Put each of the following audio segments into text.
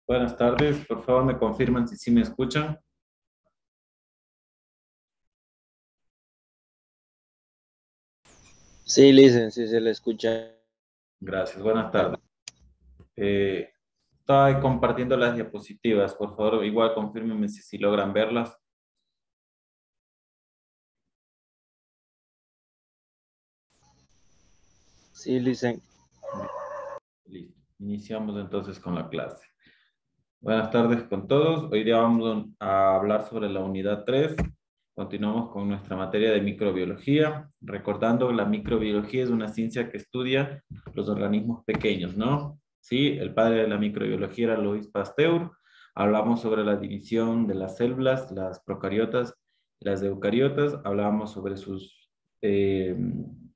Buenas tardes, por favor me confirman si sí me escuchan. Sí, Licen, sí se le escucha. Gracias, buenas tardes. Eh, Estaba compartiendo las diapositivas, por favor, igual confírmenme si sí logran verlas. Sí, Licen. Listo, iniciamos entonces con la clase. Buenas tardes con todos. Hoy día vamos a hablar sobre la unidad 3. Continuamos con nuestra materia de microbiología. Recordando, la microbiología es una ciencia que estudia los organismos pequeños, ¿no? Sí, el padre de la microbiología era Louis Pasteur. Hablamos sobre la división de las células, las procariotas, las eucariotas. Hablábamos sobre sus eh,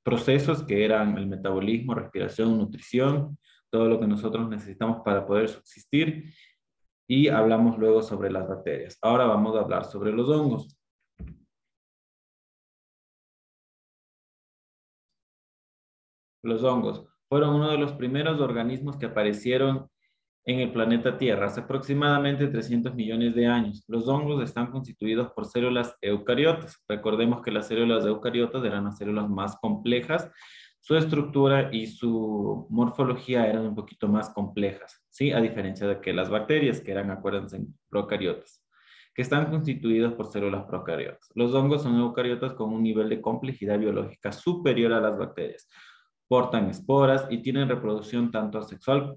procesos que eran el metabolismo, respiración, nutrición, todo lo que nosotros necesitamos para poder subsistir y hablamos luego sobre las bacterias. Ahora vamos a hablar sobre los hongos. Los hongos fueron uno de los primeros organismos que aparecieron en el planeta Tierra hace aproximadamente 300 millones de años. Los hongos están constituidos por células eucariotas. Recordemos que las células eucariotas eran las células más complejas. Su estructura y su morfología eran un poquito más complejas, ¿sí? A diferencia de que las bacterias, que eran, acuérdense, procariotas, que están constituidos por células procariotas. Los hongos son eucariotas con un nivel de complejidad biológica superior a las bacterias. Portan esporas y tienen reproducción tanto sexual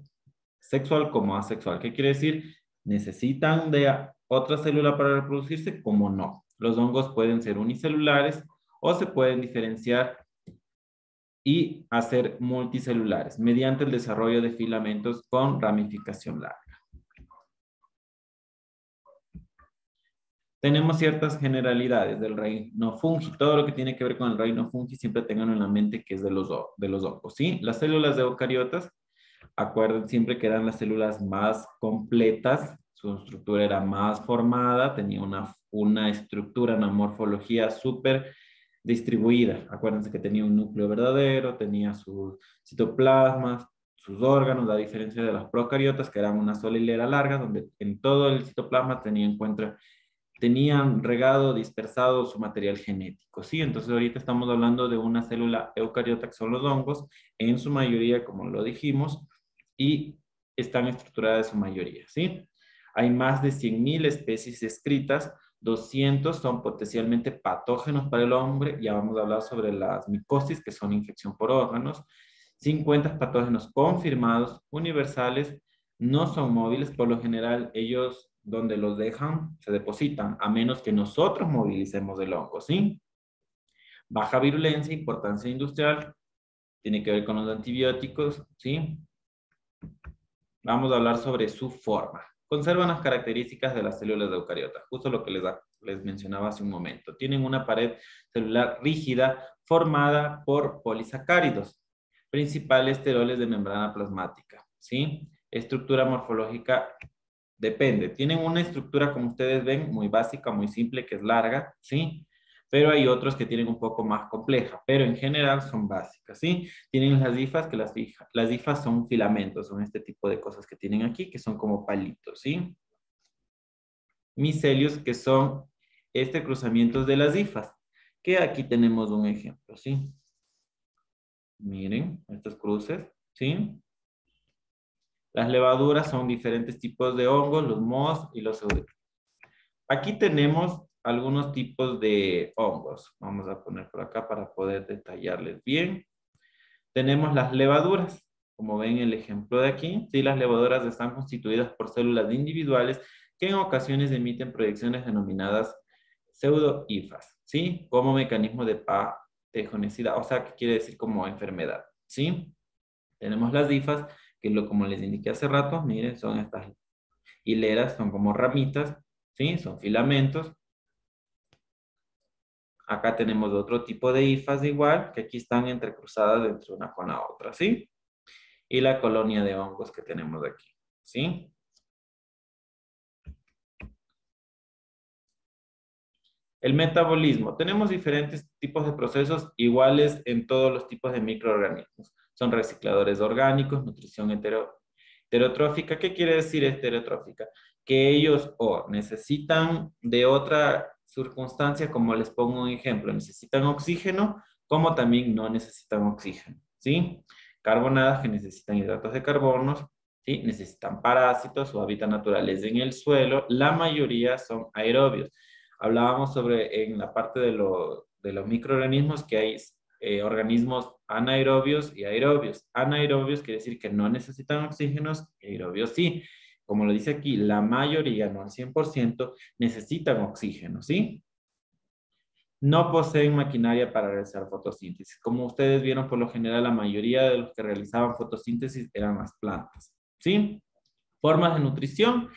como asexual. ¿Qué quiere decir? Necesitan de otra célula para reproducirse, como no. Los hongos pueden ser unicelulares o se pueden diferenciar y hacer multicelulares mediante el desarrollo de filamentos con ramificación larga. Tenemos ciertas generalidades del reino fungi. Todo lo que tiene que ver con el reino fungi siempre tengan en la mente que es de los hongos, ¿sí? Las células de eucariotas, acuerden siempre que eran las células más completas, su estructura era más formada, tenía una estructura, una morfología súper distribuida. Acuérdense que tenía un núcleo verdadero, tenía sus citoplasmas, sus órganos, a diferencia de las procariotas, que eran una sola hilera larga, donde en todo el citoplasma tenían regado, dispersado su material genético, ¿sí? Entonces ahorita estamos hablando de una célula eucariota que son los hongos, en su mayoría, como lo dijimos, y están estructuradas en su mayoría, ¿sí? Hay más de 100.000 especies escritas, 200 son potencialmente patógenos para el hombre, ya vamos a hablar sobre las micosis, que son infección por órganos, 50 patógenos confirmados, universales, no son móviles, por lo general ellos donde los dejan se depositan, a menos que nosotros movilicemos el hongo, ¿sí? Baja virulencia, importancia industrial, tiene que ver con los antibióticos, ¿sí? Vamos a hablar sobre su forma. Conservan las características de las células de eucariotas, justo lo que les mencionaba hace un momento. Tienen una pared celular rígida formada por polisacáridos, principales esteroles de membrana plasmática, ¿sí? Estructura morfológica depende. Tienen una estructura, como ustedes ven, muy básica, muy simple, que es larga, ¿sí? Pero hay otros que tienen un poco más compleja, pero en general son básicas, ¿sí? Tienen las hifas, que las hifas son filamentos, son este tipo de cosas que tienen aquí, que son como palitos, ¿sí? Micelios, que son cruzamientos de las hifas, que aquí tenemos un ejemplo, ¿sí? Miren, estos cruces, ¿sí? Las levaduras son diferentes tipos de hongos, los mohos y los eudictos. Aquí tenemos algunos tipos de hongos. Vamos a poner por acá para poder detallarles bien. Tenemos las levaduras. Como ven el ejemplo de aquí, sí, las levaduras están constituidas por células individuales que en ocasiones emiten proyecciones denominadas pseudohifas, ¿sí? Como mecanismo de patogenicidad, o sea, que quiere decir como enfermedad, ¿sí? Tenemos las hifas, que como les indiqué hace rato, miren, son estas hileras, son como ramitas, ¿sí? Son filamentos. Acá tenemos otro tipo de hifas igual, que aquí están entrecruzadas entre una con la otra, ¿sí? Y la colonia de hongos que tenemos aquí, ¿sí? El metabolismo. Tenemos diferentes tipos de procesos iguales en todos los tipos de microorganismos. Son recicladores orgánicos, nutrición Heterotrófica, ¿qué quiere decir heterotrófica? Que ellos o necesitan de otra circunstancia, como les pongo un ejemplo, necesitan oxígeno, como también no necesitan oxígeno, ¿sí? Carbonadas que necesitan hidratos de carbono, ¿sí? Necesitan parásitos, su hábitat natural es en el suelo, la mayoría son aerobios. Hablábamos sobre en la parte de los microorganismos que hay organismos anaerobios y aerobios. Anaerobios quiere decir que no necesitan oxígenos, y aerobios sí. Como lo dice aquí, la mayoría, no al 100%, necesitan oxígeno, ¿sí? No poseen maquinaria para realizar fotosíntesis. Como ustedes vieron, por lo general, la mayoría de los que realizaban fotosíntesis eran las plantas, ¿sí? Formas de nutrición,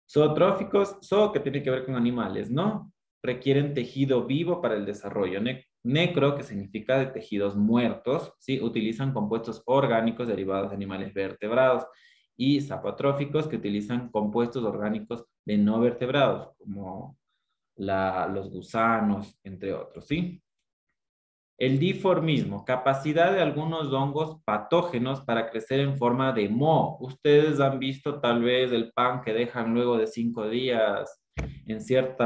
zootróficos, que tiene que ver con animales, ¿no? Requieren tejido vivo para el desarrollo. Necro, que significa de tejidos muertos, ¿sí? Utilizan compuestos orgánicos derivados de animales vertebrados. Y zapatróficos, que utilizan compuestos orgánicos de no vertebrados, como los gusanos, entre otros, ¿sí? El diformismo, capacidad de algunos hongos patógenos para crecer en forma de moho. Ustedes han visto tal vez el pan que dejan luego de 5 días en cierto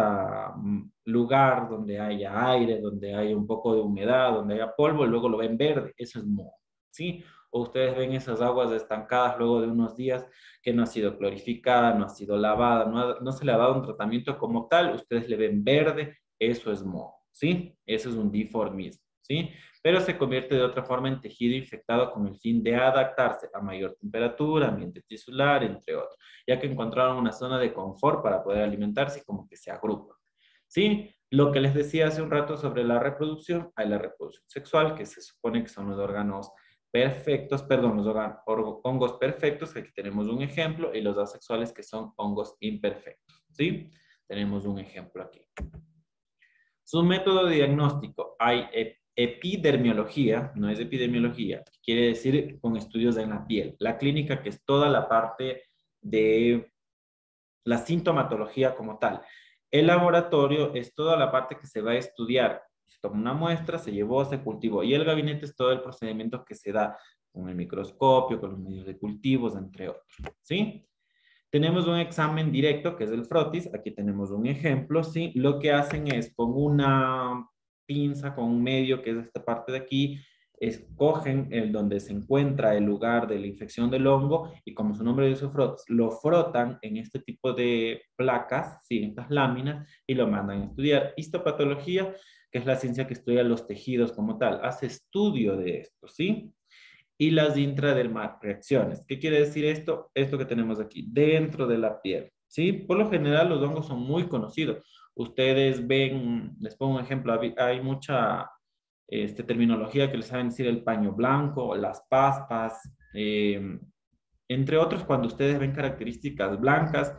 lugar donde haya aire, donde haya un poco de humedad, donde haya polvo, y luego lo ven verde. Eso es moho, ¿sí? O ustedes ven esas aguas estancadas luego de unos días que no ha sido clorificada, no ha sido lavada, no se le ha dado un tratamiento como tal, ustedes le ven verde, eso es moho, ¿sí? Eso es un diformismo. ¿Sí? Pero se convierte de otra forma en tejido infectado con el fin de adaptarse a mayor temperatura, ambiente tisular, entre otros, ya que encontraron una zona de confort para poder alimentarse y como que se agrupan. ¿Sí? Lo que les decía hace un rato sobre la reproducción, hay la reproducción sexual, que se supone que son los órganos perfectos, perdón, los hongos perfectos, que aquí tenemos un ejemplo, y los asexuales, que son hongos imperfectos. ¿Sí? Tenemos un ejemplo aquí. Su método de diagnóstico, hay epidermiología, no es epidemiología, quiere decir con estudios en la piel. La clínica, que es toda la parte de la sintomatología como tal. El laboratorio es toda la parte que se va a estudiar. Se toma una muestra, se llevó, se cultivó. Y el gabinete es todo el procedimiento que se da con el microscopio, con los medios de cultivos, entre otros. ¿Sí? Tenemos un examen directo, que es el frotis. Aquí tenemos un ejemplo, ¿sí? Lo que hacen es con una pinza, con un medio, que es esta parte de aquí, escogen el donde se encuentra el lugar de la infección del hongo y, como su nombre dice, frotis, lo frotan en este tipo de placas, ¿sí? En estas láminas, y lo mandan a estudiar. Histopatología, que es la ciencia que estudia los tejidos como tal, hace estudio de esto, ¿sí? Y las intradermal reacciones. ¿Qué quiere decir esto? Esto que tenemos aquí, dentro de la piel, ¿sí? Por lo general, los hongos son muy conocidos. Ustedes ven, les pongo un ejemplo, hay mucha terminología que les saben decir: el paño blanco, las paspas, entre otros. Cuando ustedes ven características blancas,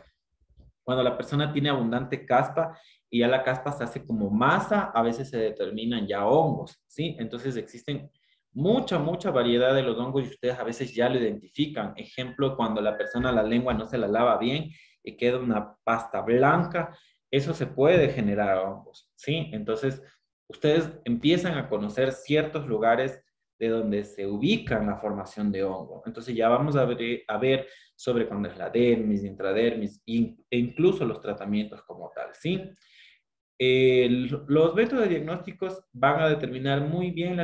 cuando la persona tiene abundante caspa y ya la caspa se hace como masa, a veces se determinan ya hongos, ¿sí? Entonces existen mucha variedad de los hongos y ustedes a veces ya lo identifican. Ejemplo, cuando la persona la lengua no se la lava bien y queda una pasta blanca, eso se puede generar hongos, ¿sí? Entonces, ustedes empiezan a conocer ciertos lugares de donde se ubica la formación de hongo. Entonces ya vamos a ver sobre cuándo es la dermis, intradermis e incluso los tratamientos como tal, ¿sí? Los métodos diagnósticos van a determinar muy bien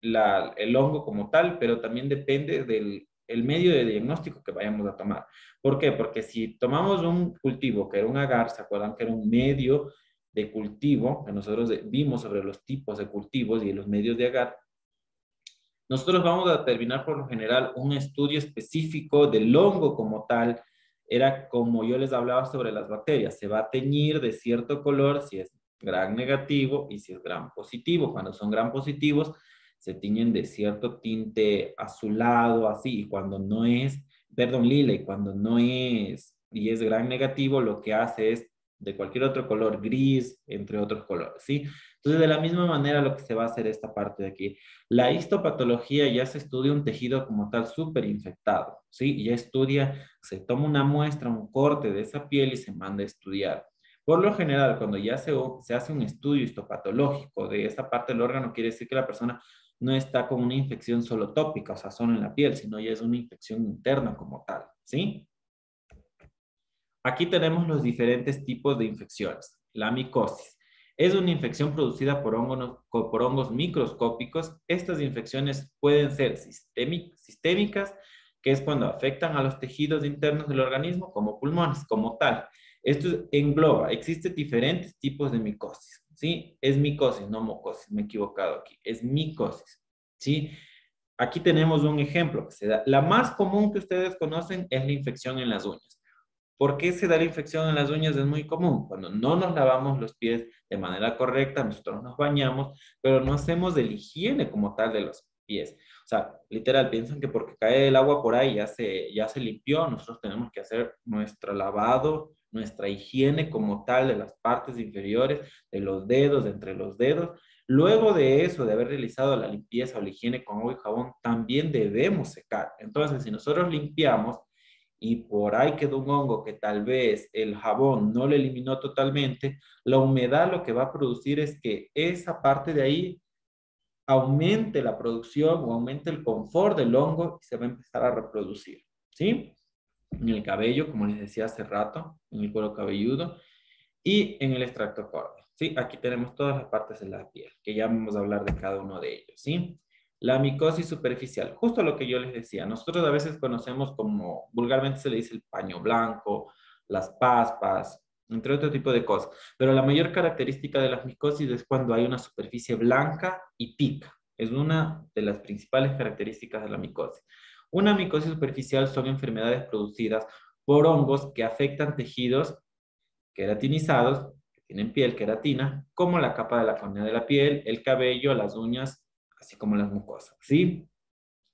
el hongo como tal, pero también depende del el medio de diagnóstico que vayamos a tomar. ¿Por qué? Porque si tomamos un cultivo que era un agar, ¿se acuerdan que era un medio de cultivo? Que nosotros vimos sobre los tipos de cultivos y los medios de agar. Nosotros vamos a determinar por lo general un estudio específico del hongo como tal. Era como yo les hablaba sobre las bacterias. Se va a teñir de cierto color si es gran negativo y si es gran positivo. Cuando son gran positivos, se tiñen de cierto tinte azulado, así. Y cuando no es, perdón, lila, y cuando no es, y es gran negativo, lo que hace es de cualquier otro color, gris, entre otros colores, ¿sí? Entonces, de la misma manera, lo que se va a hacer esta parte de aquí. La histopatología ya se estudia un tejido como tal súper infectado, ¿sí? Ya estudia, se toma una muestra, un corte de esa piel y se manda a estudiar. Por lo general, cuando ya se hace un estudio histopatológico de esa parte del órgano, quiere decir que la persona no está con una infección solo tópica, o sea, solo en la piel, sino ya es una infección interna como tal, ¿sí? Aquí tenemos los diferentes tipos de infecciones. La micosis es una infección producida por hongos microscópicos. Estas infecciones pueden ser sistémicas, que es cuando afectan a los tejidos internos del organismo, como pulmones, como tal. Esto engloba, existen diferentes tipos de micosis, ¿sí? Es micosis, no mucosis, me he equivocado aquí. Es micosis, ¿sí? Aquí tenemos un ejemplo que se da. La más común que ustedes conocen es la infección en las uñas. ¿Por qué se da la infección en las uñas? Es muy común. Cuando no nos lavamos los pies de manera correcta, nosotros nos bañamos, pero no hacemos de la higiene como tal de los pies. O sea, literal, piensan que porque cae el agua por ahí ya se limpió, nosotros tenemos que hacer nuestro lavado, nuestra higiene como tal de las partes inferiores, de los dedos, de entre los dedos. Luego de eso, de haber realizado la limpieza o la higiene con agua y jabón, también debemos secar. Entonces, si nosotros limpiamos, y por ahí quedó un hongo que tal vez el jabón no lo eliminó totalmente, la humedad lo que va a producir es que esa parte de ahí aumente la producción o aumente el confort del hongo y se va a empezar a reproducir, ¿sí? En el cabello, como les decía hace rato, en el cuero cabelludo y en el extracto córneo, ¿sí? Aquí tenemos todas las partes de la piel, que ya vamos a hablar de cada uno de ellos, ¿sí? La micosis superficial, justo lo que yo les decía, nosotros a veces conocemos como, vulgarmente se le dice el paño blanco, las paspas, entre otro tipo de cosas, pero la mayor característica de las micosis es cuando hay una superficie blanca y pica, es una de las principales características de la micosis. Una micosis superficial son enfermedades producidas por hongos que afectan tejidos queratinizados, que tienen piel queratina, como la capa de la córnea de la piel, el cabello, las uñas, así como las mucosas, ¿sí?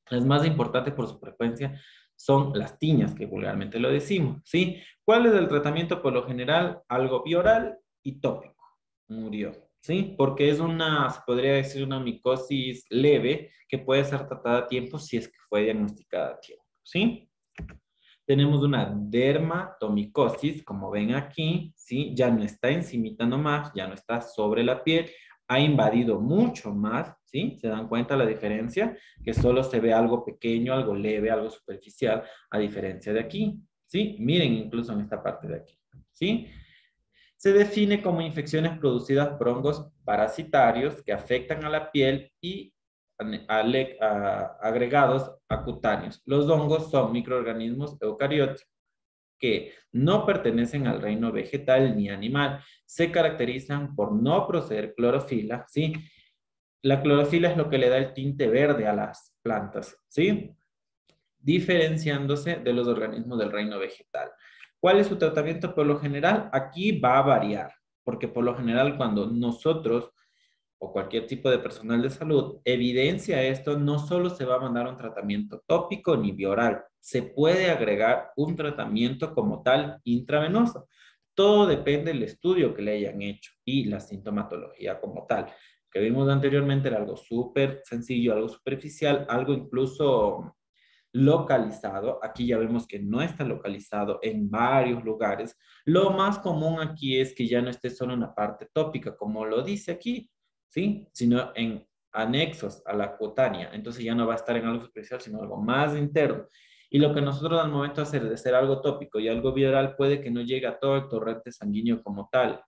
Las más importantes por su frecuencia son las tiñas, que vulgarmente lo decimos, ¿sí? ¿Cuál es el tratamiento? Por lo general, algo bioral y tópico. Murió, ¿sí? Porque es una, se podría decir, una micosis leve que puede ser tratada a tiempo si es que fue diagnosticada a tiempo, ¿sí? Tenemos una dermatomicosis, como ven aquí, ¿sí? Ya no está encimita nomás, ya no está sobre la piel, ha invadido mucho más, ¿sí? ¿Se dan cuenta la diferencia? Que solo se ve algo pequeño, algo leve, algo superficial, a diferencia de aquí, ¿sí? Miren incluso en esta parte de aquí, ¿sí? Se define como infecciones producidas por hongos parasitarios que afectan a la piel y agregados a cutáneos. Los hongos son microorganismos eucarióticos que no pertenecen al reino vegetal ni animal. Se caracterizan por no proceder clorofila, ¿sí? La clorofila es lo que le da el tinte verde a las plantas, ¿sí? Diferenciándose de los organismos del reino vegetal. ¿Cuál es su tratamiento? Por lo general, aquí va a variar, porque por lo general cuando nosotros o cualquier tipo de personal de salud evidencia esto, no solo se va a mandar un tratamiento tópico ni bioral, se puede agregar un tratamiento como tal intravenoso. Todo depende del estudio que le hayan hecho y la sintomatología como tal. Que vimos anteriormente era algo súper sencillo, algo superficial, algo incluso localizado. Aquí ya vemos que no está localizado en varios lugares. Lo más común aquí es que ya no esté solo en la parte tópica, como lo dice aquí, ¿sí? Sino en anexos a la cutánea. Entonces ya no va a estar en algo superficial, sino algo más interno. Y lo que nosotros al momento de hacer algo tópico y algo viral puede que no llegue a todo el torrente sanguíneo como tal.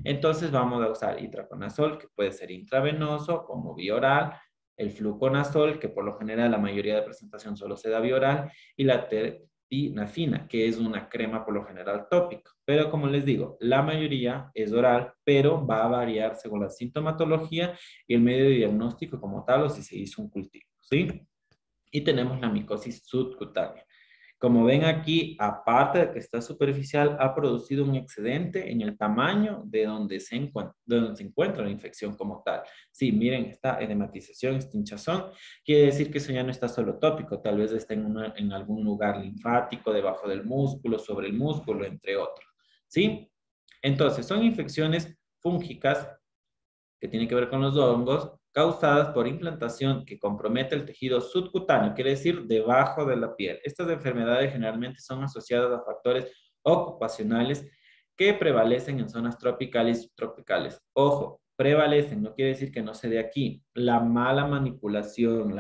Entonces vamos a usar itraconazol, que puede ser intravenoso como bioral, el fluconazol, que por lo general la mayoría de presentación solo se da bioral, y la terpinafina, que es una crema por lo general tópica. Pero como les digo, la mayoría es oral, pero va a variar según la sintomatología y el medio de diagnóstico como tal o si se hizo un cultivo, ¿sí? Y tenemos la micosis subcutánea. Como ven aquí, aparte de que está superficial, ha producido un excedente en el tamaño de donde se encuentra la infección como tal. Sí, miren, esta edematización, esta hinchazón, quiere decir que eso ya no está solo tópico, tal vez está en algún lugar linfático, debajo del músculo, sobre el músculo, entre otros. ¿Sí? Entonces, son infecciones fúngicas que tiene que ver con los hongos, causadas por implantación que compromete el tejido subcutáneo, quiere decir debajo de la piel. Estas enfermedades generalmente son asociadas a factores ocupacionales que prevalecen en zonas tropicales y subtropicales. Ojo, prevalecen, no quiere decir que no se dé aquí. La mala manipulación,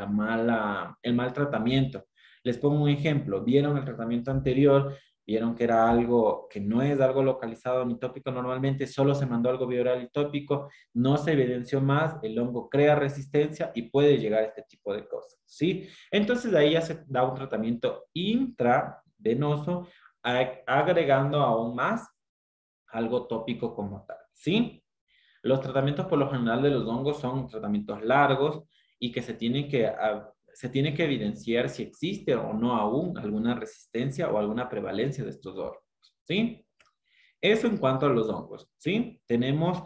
el mal tratamiento, Les pongo un ejemplo. ¿Vieron el tratamiento anterior? Vieron que era algo que no es algo localizado ni tópico normalmente, solo se mandó algo bioral y tópico, no se evidenció más, el hongo crea resistencia y puede llegar a este tipo de cosas, ¿sí? Entonces de ahí ya se da un tratamiento intravenoso, agregando aún más algo tópico como tal, ¿sí? Los tratamientos por lo general de los hongos son tratamientos largos y que se tiene que evidenciar si existe o no aún alguna resistencia o alguna prevalencia de estos órganos, ¿sí? Eso en cuanto a los hongos, ¿sí? Tenemos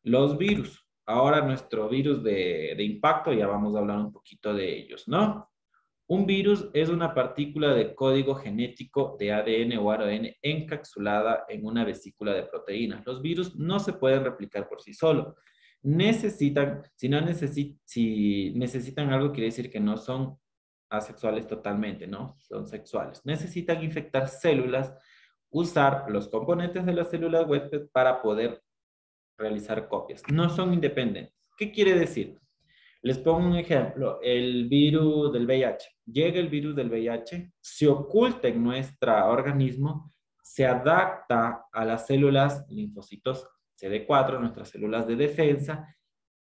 los virus. Ahora nuestro virus de impacto, ya vamos a hablar un poquito de ellos, ¿no? Un virus es una partícula de código genético de ADN o ARN encapsulada en una vesícula de proteínas. Los virus no se pueden replicar por sí solos. Necesitan, si necesitan algo, quiere decir que no son asexuales totalmente, ¿no? Son sexuales. Necesitan infectar células, usar los componentes de las células huésped para poder realizar copias. No son independientes. ¿Qué quiere decir? Les pongo un ejemplo, el virus del VIH. Llega el virus del VIH, se oculta en nuestro organismo, se adapta a las células linfocitos CD4, nuestras células de defensa,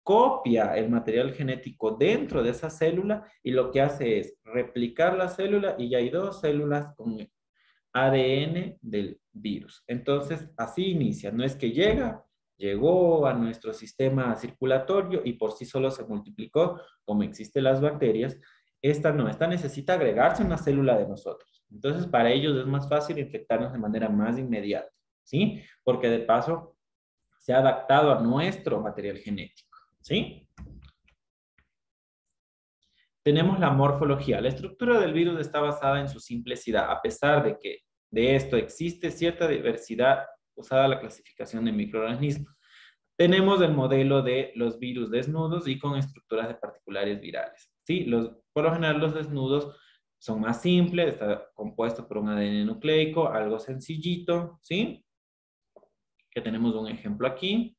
copia el material genético dentro de esa célula y lo que hace es replicar la célula y ya hay dos células con ADN del virus. Entonces, así inicia. No es que llegó a nuestro sistema circulatorio y por sí solo se multiplicó, como existen las bacterias. Esta no, esta necesita agregarse a una célula de nosotros. Entonces, para ellos es más fácil infectarnos de manera más inmediata, ¿sí? Porque de paso se ha adaptado a nuestro material genético, ¿sí? Tenemos la morfología. La estructura del virus está basada en su simplicidad, a pesar de que de esto existe cierta diversidad usada la clasificación de microorganismos. Tenemos el modelo de los virus desnudos y con estructuras de particulares virales. ¿Sí? Por lo general los desnudos son más simples, está compuesto por un ADN nucleico, algo sencillito, ¿sí? Que tenemos un ejemplo aquí.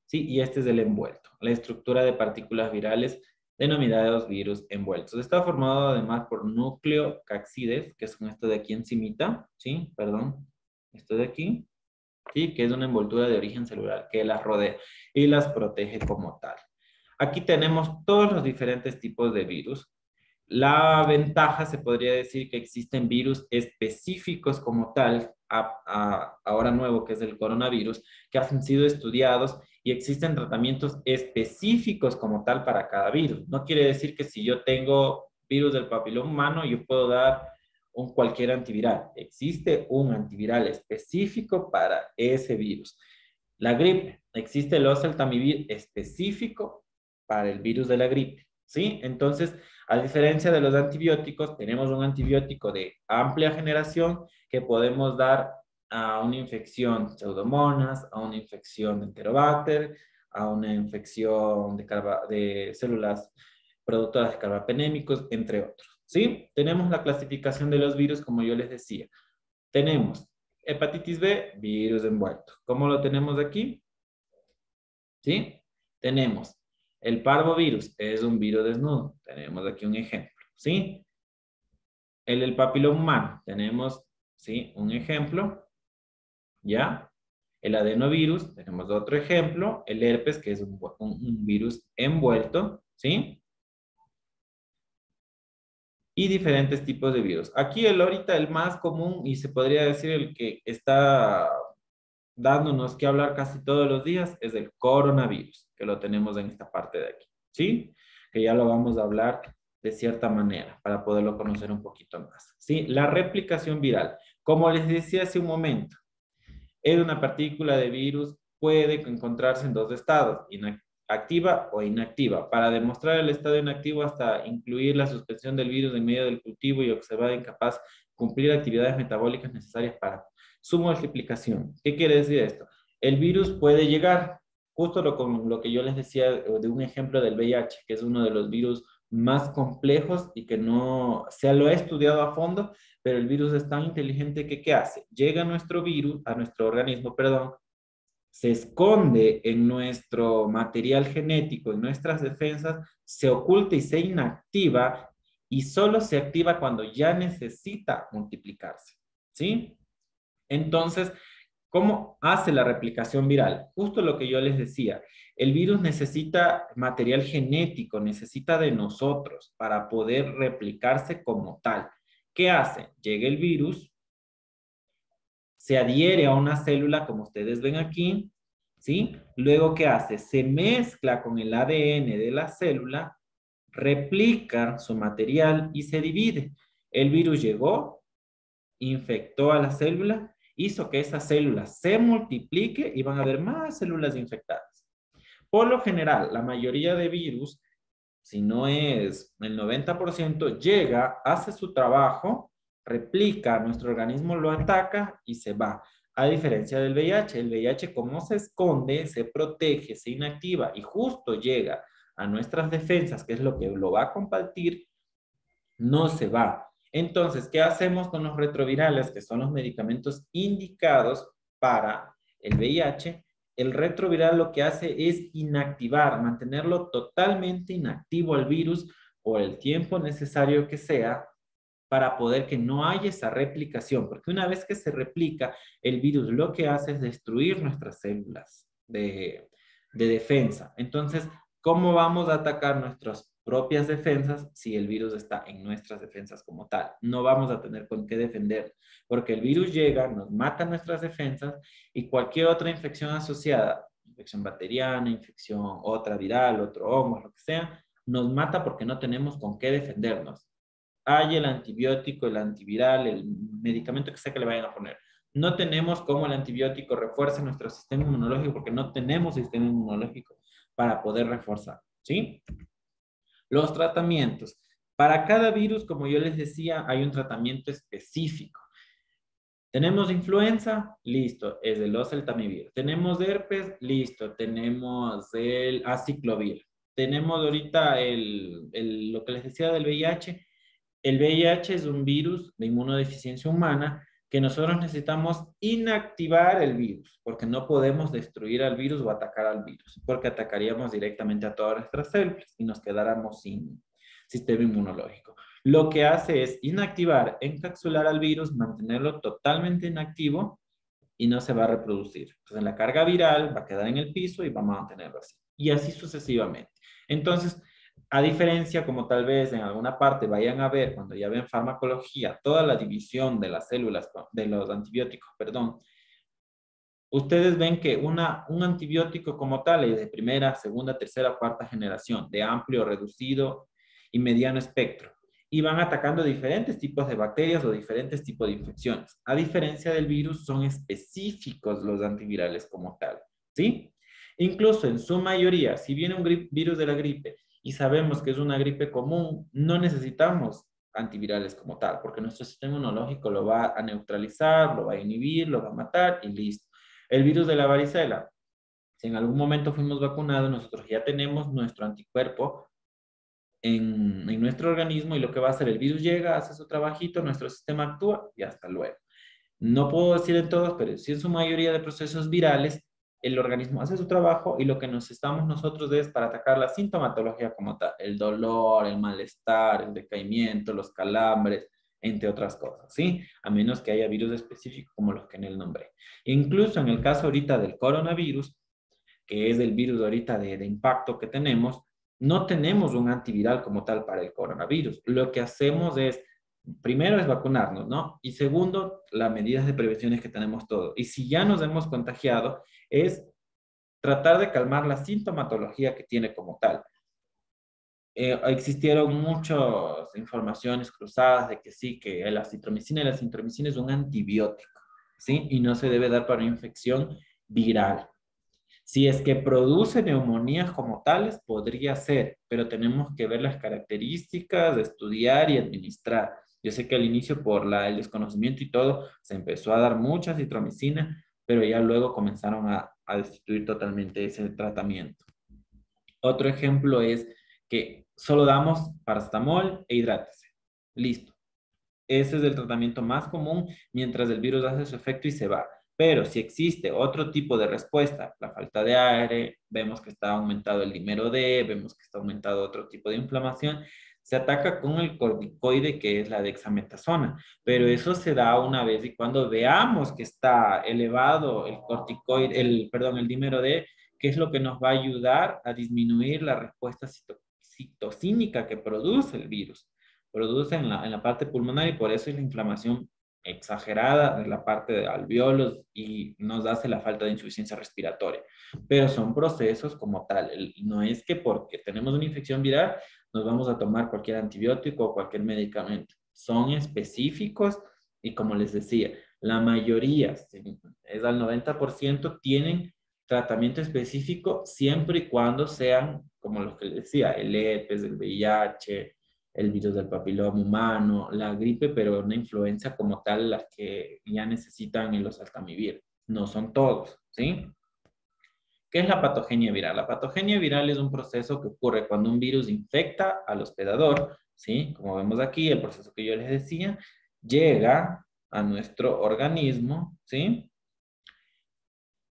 ¿Sí? Y este es el envuelto, la estructura de partículas virales denominados virus envueltos. Está formado además por nucleocapsides, que son esto de aquí encimita, ¿sí? Perdón, esto de aquí, ¿sí? Que es una envoltura de origen celular que las rodea y las protege como tal. Aquí tenemos todos los diferentes tipos de virus. La ventaja, se podría decir, que existen virus específicos como tal, ahora nuevo, que es el coronavirus, que han sido estudiados y existen tratamientos específicos como tal para cada virus. No quiere decir que si yo tengo virus del papiloma humano, yo puedo dar un cualquier antiviral. Existe un antiviral específico para ese virus. La gripe, existe el oseltamivir específico para el virus de la gripe, ¿sí? Entonces, a diferencia de los antibióticos, tenemos un antibiótico de amplia generación que podemos dar a una infección de pseudomonas, a una infección de enterobacter, a una infección de células productoras de carbapenémicos, entre otros, ¿sí? Tenemos la clasificación de los virus, como yo les decía. Tenemos hepatitis B, virus envuelto. ¿Cómo lo tenemos aquí? ¿Sí? Tenemos el parvovirus, es un virus desnudo. Tenemos aquí un ejemplo, ¿sí? El papiloma humano, tenemos, ¿sí? Un ejemplo, ¿ya? El adenovirus, tenemos otro ejemplo. El herpes, que es un virus envuelto, ¿sí? Y diferentes tipos de virus. Aquí ahorita el más común y se podría decir el que está dándonos que hablar casi todos los días es el coronavirus, que lo tenemos en esta parte de aquí, ¿sí? Que ya lo vamos a hablar de cierta manera para poderlo conocer un poquito más, ¿sí? La replicación viral, como les decía hace un momento, es una partícula de virus, puede encontrarse en dos estados, activa o inactiva. Para demostrar el estado inactivo hasta incluir la suspensión del virus en medio del cultivo y observar incapaz de cumplir actividades metabólicas necesarias para su multiplicación. ¿Qué quiere decir esto? El virus puede llegar, justo con lo que yo les decía de un ejemplo del VIH, que es uno de los virus más complejos y que no se lo ha estudiado a fondo, pero el virus es tan inteligente que ¿qué hace? Llega a nuestro virus, a nuestro organismo, perdón, se esconde en nuestro material genético, en nuestras defensas, se oculta y se inactiva y solo se activa cuando ya necesita multiplicarse, ¿sí? Entonces, ¿cómo hace la replicación viral? Justo lo que yo les decía, el virus necesita material genético, necesita de nosotros para poder replicarse como tal. ¿Qué hace? Llega el virus, se adhiere a una célula, como ustedes ven aquí, ¿sí? Luego, ¿qué hace? Se mezcla con el ADN de la célula, replica su material y se divide. El virus llegó, infectó a la célula, hizo que esa célula se multiplique y van a haber más células infectadas. Por lo general, la mayoría de virus, si no es el 90%, llega, hace su trabajo, replica, nuestro organismo lo ataca y se va. A diferencia del VIH, el VIH como se esconde, se protege, se inactiva y justo llega a nuestras defensas, que es lo que lo va a compartir, no se va. Entonces, ¿qué hacemos con los retrovirales, que son los medicamentos indicados para el VIH? El retroviral lo que hace es inactivar, mantenerlo totalmente inactivo al virus por el tiempo necesario que sea para poder que no haya esa replicación, porque una vez que se replica, el virus lo que hace es destruir nuestras células de defensa. Entonces, ¿cómo vamos a atacar nuestras propias defensas si el virus está en nuestras defensas como tal? No vamos a tener con qué defender, porque el virus llega, nos mata nuestras defensas y cualquier otra infección asociada, infección bacteriana, infección otra viral, otro hongo, lo que sea, nos mata porque no tenemos con qué defendernos. Hay el antibiótico, el antiviral, el medicamento que sea que le vayan a poner. No tenemos cómo el antibiótico refuerce nuestro sistema inmunológico porque no tenemos sistema inmunológico para poder reforzar, ¿sí? Los tratamientos. Para cada virus, como yo les decía, hay un tratamiento específico. Tenemos influenza, listo, es el oseltamivir. Tenemos herpes, listo, tenemos el aciclovir. Tenemos ahorita lo que les decía del VIH. El VIH es un virus de inmunodeficiencia humana que nosotros necesitamos inactivar el virus, porque no podemos destruir al virus o atacar al virus, porque atacaríamos directamente a todas nuestras células y nos quedáramos sin sistema inmunológico. Lo que hace es inactivar, encapsular al virus, mantenerlo totalmente inactivo y no se va a reproducir. Entonces la carga viral va a quedar en el piso y vamos a mantenerlo así. Y así sucesivamente. Entonces, a diferencia, como tal vez en alguna parte vayan a ver, cuando ya ven farmacología, toda la división de las células, de los antibióticos, perdón, ustedes ven que un antibiótico como tal es de primera, segunda, tercera, cuarta generación, de amplio, reducido y mediano espectro. Y van atacando diferentes tipos de bacterias o diferentes tipos de infecciones. A diferencia del virus, son específicos los antivirales como tal, ¿sí? Incluso en su mayoría, si viene un virus de la gripe y sabemos que es una gripe común, no necesitamos antivirales como tal, porque nuestro sistema inmunológico lo va a neutralizar, lo va a inhibir, lo va a matar y listo. El virus de la varicela, si en algún momento fuimos vacunados, nosotros ya tenemos nuestro anticuerpo en nuestro organismo y lo que va a hacer, el virus llega, hace su trabajito, nuestro sistema actúa y hasta luego. No puedo decir en todos, pero sí en su mayoría de procesos virales, el organismo hace su trabajo y lo que necesitamos nosotros es para atacar la sintomatología como tal, el dolor, el malestar, el decaimiento, los calambres, entre otras cosas, ¿sí? A menos que haya virus específicos como los que en el nombré. Incluso en el caso ahorita del coronavirus, que es el virus ahorita de impacto que tenemos, no tenemos un antiviral como tal para el coronavirus. Lo que hacemos es, primero es vacunarnos, ¿no? Y segundo, las medidas de prevención que tenemos todos. Y si ya nos hemos contagiado, es tratar de calmar la sintomatología que tiene como tal. Existieron muchas informaciones cruzadas de que sí, que la citromicina es un antibiótico, ¿sí? Y no se debe dar para una infección viral. Si es que produce neumonías como tales, podría ser, pero tenemos que ver las características, estudiar y administrar. Yo sé que al inicio, por el desconocimiento y todo, se empezó a dar mucha citromicina, pero ya luego comenzaron a destituir totalmente ese tratamiento. Otro ejemplo es que solo damos paracetamol e hidrátese. Listo. Ese es el tratamiento más común mientras el virus hace su efecto y se va. Pero si existe otro tipo de respuesta, la falta de aire, vemos que está aumentado el dímero D, vemos que está aumentado otro tipo de inflamación, se ataca con el corticoide que es la dexametasona, pero eso se da una vez y cuando veamos que está elevado el corticoide, perdón, el dímero D, que es lo que nos va a ayudar a disminuir la respuesta citocínica que produce el virus. Produce en la parte pulmonar y por eso es la inflamación exagerada de la parte de alveolos y nos hace la falta de insuficiencia respiratoria. Pero son procesos como tal. No es que porque tenemos una infección viral nos vamos a tomar cualquier antibiótico o cualquier medicamento. Son específicos y como les decía, la mayoría, es al 90%, tienen tratamiento específico siempre y cuando sean, como los que les decía, el herpes, el VIH, el virus del papiloma humano, la gripe, pero una influenza como tal, las que ya necesitan en los altamivir. No son todos, ¿sí? ¿Qué es la patogenia viral? La patogenia viral es un proceso que ocurre cuando un virus infecta al hospedador, ¿sí? Como vemos aquí, el proceso que yo les decía, llega a nuestro organismo, ¿sí?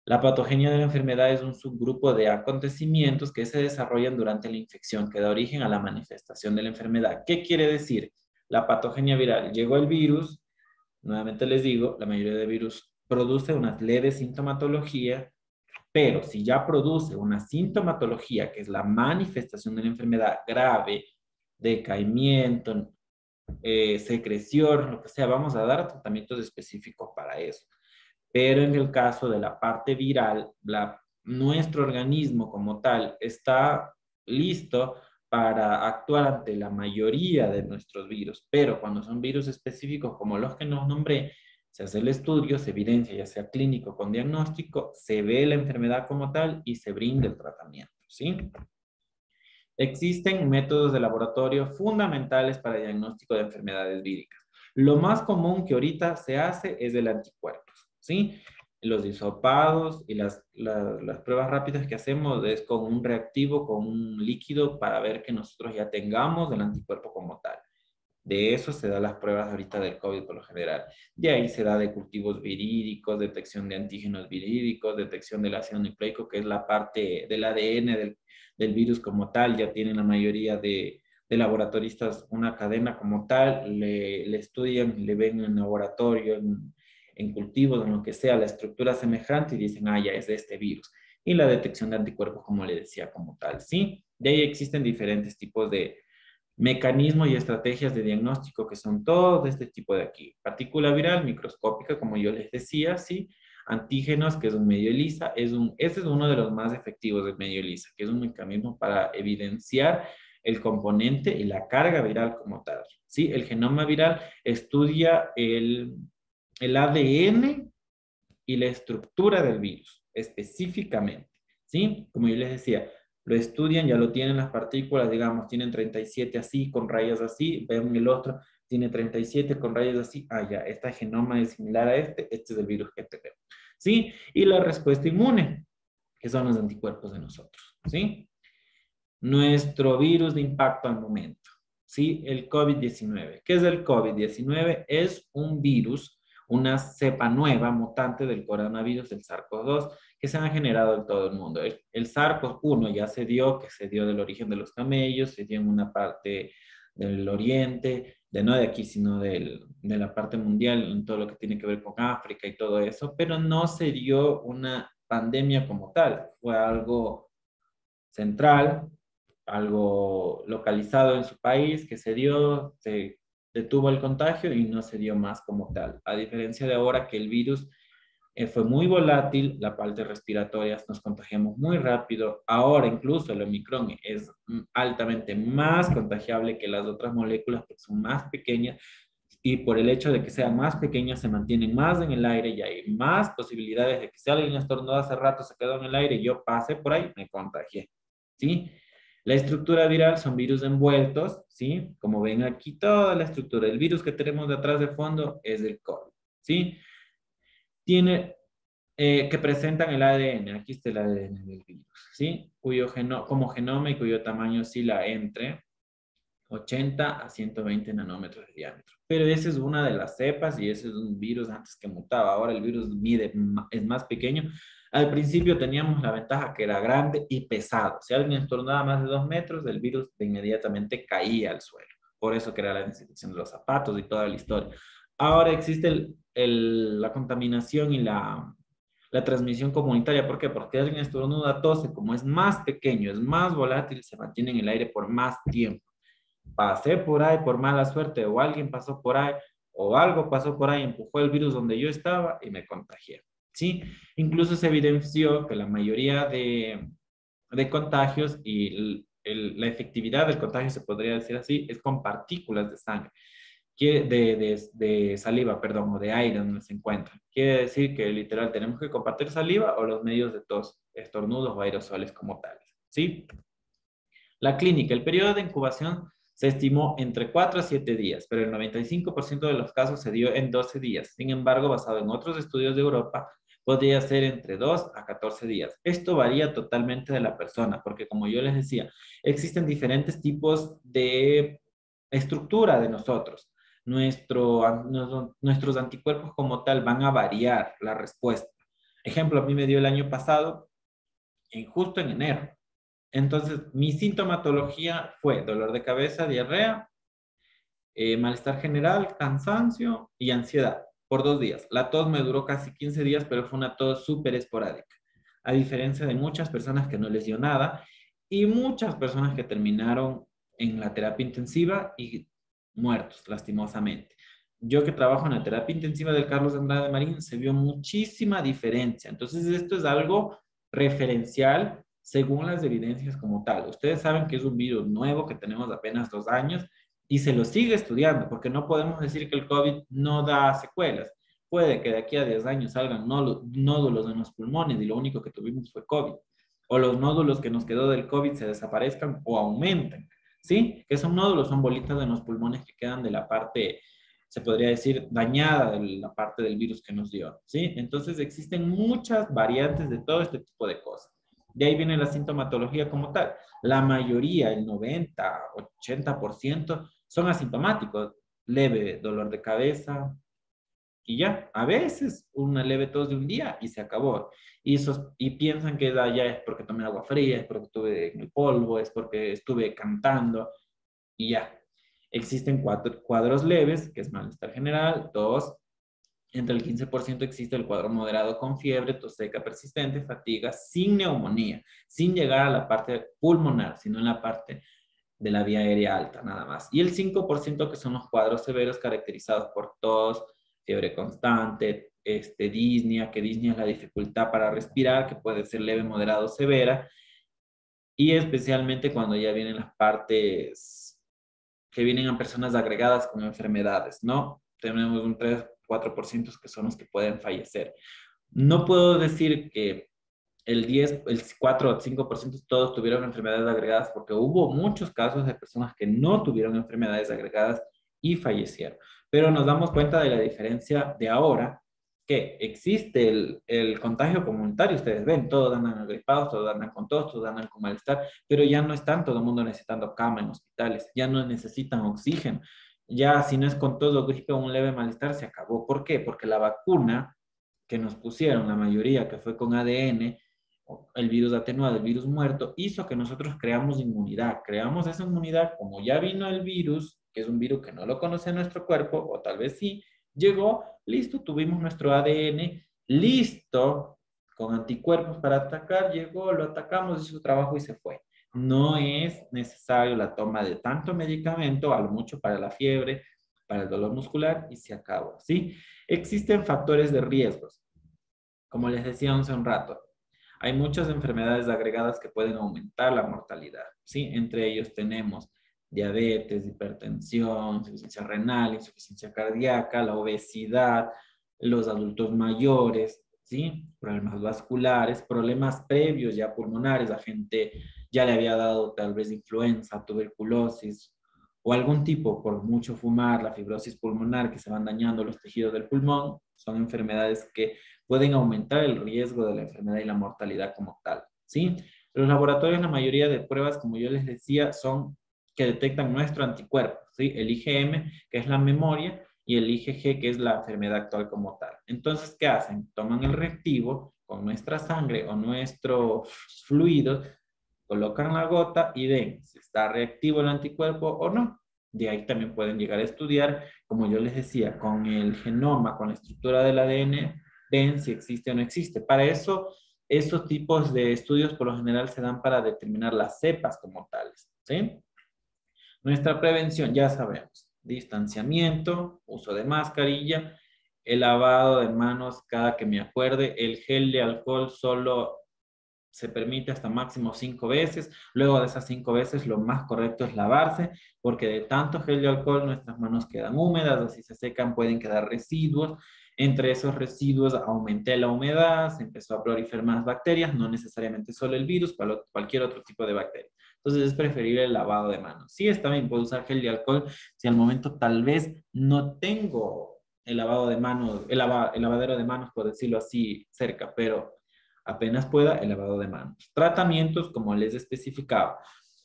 La patogenia de la enfermedad es un subgrupo de acontecimientos que se desarrollan durante la infección, que da origen a la manifestación de la enfermedad. ¿Qué quiere decir? La patogenia viral. Llegó el virus, nuevamente les digo, la mayoría de virus produce una leve sintomatología, pero si ya produce una sintomatología, que es la manifestación de la enfermedad grave, decaimiento, secreción, lo que sea, vamos a dar tratamientos específicos para eso. Pero en el caso de la parte viral, nuestro organismo como tal está listo para actuar ante la mayoría de nuestros virus, pero cuando son virus específicos como los que nos nombré, se hace el estudio, se evidencia ya sea clínico con diagnóstico, se ve la enfermedad como tal y se brinda el tratamiento, ¿sí? Existen métodos de laboratorio fundamentales para el diagnóstico de enfermedades víricas. Lo más común que ahorita se hace es el anticuerpos, ¿sí? Los disopados y las pruebas rápidas que hacemos es con un reactivo, con un líquido para ver que nosotros ya tengamos el anticuerpo como tal. De eso se da las pruebas ahorita del COVID por lo general. De ahí se da de cultivos virídicos, detección de antígenos virídicos, detección del ácido nucleico, que es la parte del ADN del virus como tal. Ya tienen la mayoría de laboratoristas una cadena como tal, le estudian, le ven en laboratorio, en cultivos, en lo que sea, la estructura semejante y dicen, ah, ya es de este virus. Y la detección de anticuerpos, como le decía, como tal, ¿sí? De ahí existen diferentes tipos de mecanismos y estrategias de diagnóstico que son todos de este tipo de aquí. Partícula viral microscópica, como yo les decía, ¿sí? Antígenos, que es un medio ELISA, ese es uno de los más efectivos del medio ELISA, que es un mecanismo para evidenciar el componente y la carga viral como tal, ¿sí? El genoma viral estudia el ADN y la estructura del virus, específicamente, ¿sí? Como yo les decía, lo estudian, ya lo tienen las partículas, digamos, tienen 37 así, con rayas así, ven el otro, tiene 37 con rayas así, ah, ya, esta genoma es similar a este es el virus que tenemos, ¿sí? Y la respuesta inmune, que son los anticuerpos de nosotros, ¿sí? Nuestro virus de impacto al momento, ¿sí? El COVID-19. ¿Qué es el COVID-19? Es un virus, una cepa nueva, mutante del coronavirus del SARS-CoV-2, que se han generado en todo el mundo. El SARS-CoV-1 ya se dio, que se dio del origen de los camellos, se dio en una parte del oriente, no de aquí, sino de la parte mundial, en todo lo que tiene que ver con África y todo eso, pero no se dio una pandemia como tal, fue algo central, algo localizado en su país que se dio, se detuvo el contagio y no se dio más como tal. A diferencia de ahora que el virus fue muy volátil, la parte respiratoria nos contagiamos muy rápido. Ahora incluso el Omicron es altamente más contagiable que las otras moléculas porque son más pequeñas y por el hecho de que sean más pequeñas se mantienen más en el aire y hay más posibilidades de que si alguien estornudó hace rato, se quedó en el aire y yo pasé por ahí, me contagié. ¿Sí? La estructura viral son virus envueltos, ¿sí? Como ven aquí, toda la estructura. El virus que tenemos detrás de fondo es el COVID, ¿sí? Tiene que presentan el ADN. Aquí está el ADN del virus, ¿sí? Como genoma y cuyo tamaño oscila entre 80 a 120 nanómetros de diámetro. Pero esa es una de las cepas y ese es un virus antes que mutaba. Ahora el virus es más pequeño, Al principio teníamos la ventaja que era grande y pesado. Si alguien estornudaba más de 2 metros, el virus de inmediatamente caía al suelo. Por eso que era la desinfección de los zapatos y toda la historia. Ahora existe la contaminación y la transmisión comunitaria. ¿Por qué? Porque alguien estornuda, tose, como es más pequeño, es más volátil, se mantiene en el aire por más tiempo. Pasé por ahí por mala suerte o alguien pasó por ahí o algo pasó por ahí, empujó el virus donde yo estaba y me contagié. ¿Sí? Incluso se evidenció que la mayoría de contagios y la efectividad del contagio, se podría decir así, es con partículas de sangre, de saliva, perdón, o de aire donde se encuentra. Quiere decir que literal tenemos que compartir saliva o los medios de tos, estornudos o aerosoles como tales. ¿Sí? La clínica, el periodo de incubación se estimó entre 4 a 7 días, pero el 95% de los casos se dio en 12 días. Sin embargo, basado en otros estudios de Europa, podría ser entre 2 a 14 días. Esto varía totalmente de la persona, porque como yo les decía, existen diferentes tipos de estructura de nosotros. Nuestros anticuerpos como tal van a variar la respuesta. Ejemplo, a mí me dio el año pasado, justo en enero. Entonces, mi sintomatología fue dolor de cabeza, diarrea, malestar general, cansancio y ansiedad por 2 días. La tos me duró casi 15 días, pero fue una tos súper esporádica, a diferencia de muchas personas que no les dio nada y muchas personas que terminaron en la terapia intensiva y muertos, lastimosamente. Yo que trabajo en la terapia intensiva del Carlos Andrade Marín, se vio muchísima diferencia. Entonces, esto es algo referencial según las evidencias como tal. Ustedes saben que es un virus nuevo que tenemos apenas 2 años y se lo sigue estudiando, porque no podemos decir que el COVID no da secuelas. Puede que de aquí a 10 años salgan nódulos en los pulmones y lo único que tuvimos fue COVID. O los nódulos que nos quedó del COVID se desaparezcan o aumenten. ¿Sí? Que son nódulos, son bolitas en los pulmones que quedan de la parte, se podría decir, dañada de la parte del virus que nos dio. ¿Sí? Entonces existen muchas variantes de todo este tipo de cosas. De ahí viene la sintomatología como tal. La mayoría, el 90, 80%, son asintomáticos. Leve dolor de cabeza y ya. A veces una leve tos de un día y se acabó. Y piensan que ya es porque tomé agua fría, es porque estuve en el polvo, es porque estuve cantando y ya. Existen cuadros leves, que es malestar general, tos. Entre el 15% existe el cuadro moderado con fiebre, tos seca persistente, fatiga, sin neumonía, sin llegar a la parte pulmonar, sino en la parte de la vía aérea alta, nada más. Y el 5% que son los cuadros severos caracterizados por tos, fiebre constante, disnea, que disnea es la dificultad para respirar, que puede ser leve, moderado, severa, y especialmente cuando ya vienen las partes que vienen a personas agregadas con enfermedades, ¿no? Tenemos un 3-4% que son los que pueden fallecer. No puedo decir que el 4 o 5% todos tuvieron enfermedades agregadas porque hubo muchos casos de personas que no tuvieron enfermedades agregadas y fallecieron. Pero nos damos cuenta de la diferencia de ahora, que existe el contagio comunitario. Ustedes ven, todos andan agripados, todos andan con tos, todos andan con malestar, pero ya no están todo el mundo necesitando cama en hospitales, ya no necesitan oxígeno. Ya si no es con todo gripe o un leve malestar, se acabó. ¿Por qué? Porque la vacuna que nos pusieron, la mayoría que fue con ADN, el virus atenuado, el virus muerto, hizo que nosotros creamos inmunidad. Creamos esa inmunidad, como ya vino el virus, que es un virus que no lo conoce nuestro cuerpo, o tal vez sí, llegó, listo, tuvimos nuestro ADN listo, con anticuerpos para atacar, llegó, lo atacamos, hizo su trabajo y se fue. No es necesario la toma de tanto medicamento, a lo mucho para la fiebre, para el dolor muscular y se acabó, ¿sí? Existen factores de riesgos, como les decía hace un rato. Hay muchas enfermedades agregadas que pueden aumentar la mortalidad, ¿sí? Entre ellos tenemos diabetes, hipertensión, insuficiencia renal, insuficiencia cardíaca, la obesidad, los adultos mayores, ¿sí? Problemas vasculares, problemas previos ya pulmonares, la gente ya le había dado tal vez influenza, tuberculosis o algún tipo por mucho fumar, la fibrosis pulmonar, que se van dañando los tejidos del pulmón, son enfermedades que pueden aumentar el riesgo de la enfermedad y la mortalidad como tal, ¿sí? Los laboratorios, la mayoría de pruebas, como yo les decía, son que detectan nuestro anticuerpo, ¿sí? El IgM, que es la memoria, y el IgG, que es la enfermedad actual como tal. Entonces, ¿qué hacen? Toman el reactivo, con nuestra sangre o nuestros fluidos, colocan la gota y ven si está reactivo el anticuerpo o no. De ahí también pueden llegar a estudiar, como yo les decía, con el genoma, con la estructura del ADN, ven si existe o no existe. Para eso, esos tipos de estudios por lo general se dan para determinar las cepas como tales, ¿sí? Nuestra prevención, ya sabemos, distanciamiento, uso de mascarilla, el lavado de manos cada que me acuerde, el gel de alcohol solo se permite hasta máximo 5 veces. Luego de esas 5 veces, lo más correcto es lavarse, porque de tanto gel de alcohol nuestras manos quedan húmedas, o si se secan pueden quedar residuos. Entre esos residuos aumenté la humedad, se empezó a proliferar más bacterias, no necesariamente solo el virus, cualquier otro tipo de bacteria. Entonces es preferible el lavado de manos. Sí, está bien, puedo usar gel de alcohol si al momento tal vez no tengo el lavado de manos, el lavadero de manos, por decirlo así, cerca, pero apenas pueda, el lavado de manos. Tratamientos, como les especificaba,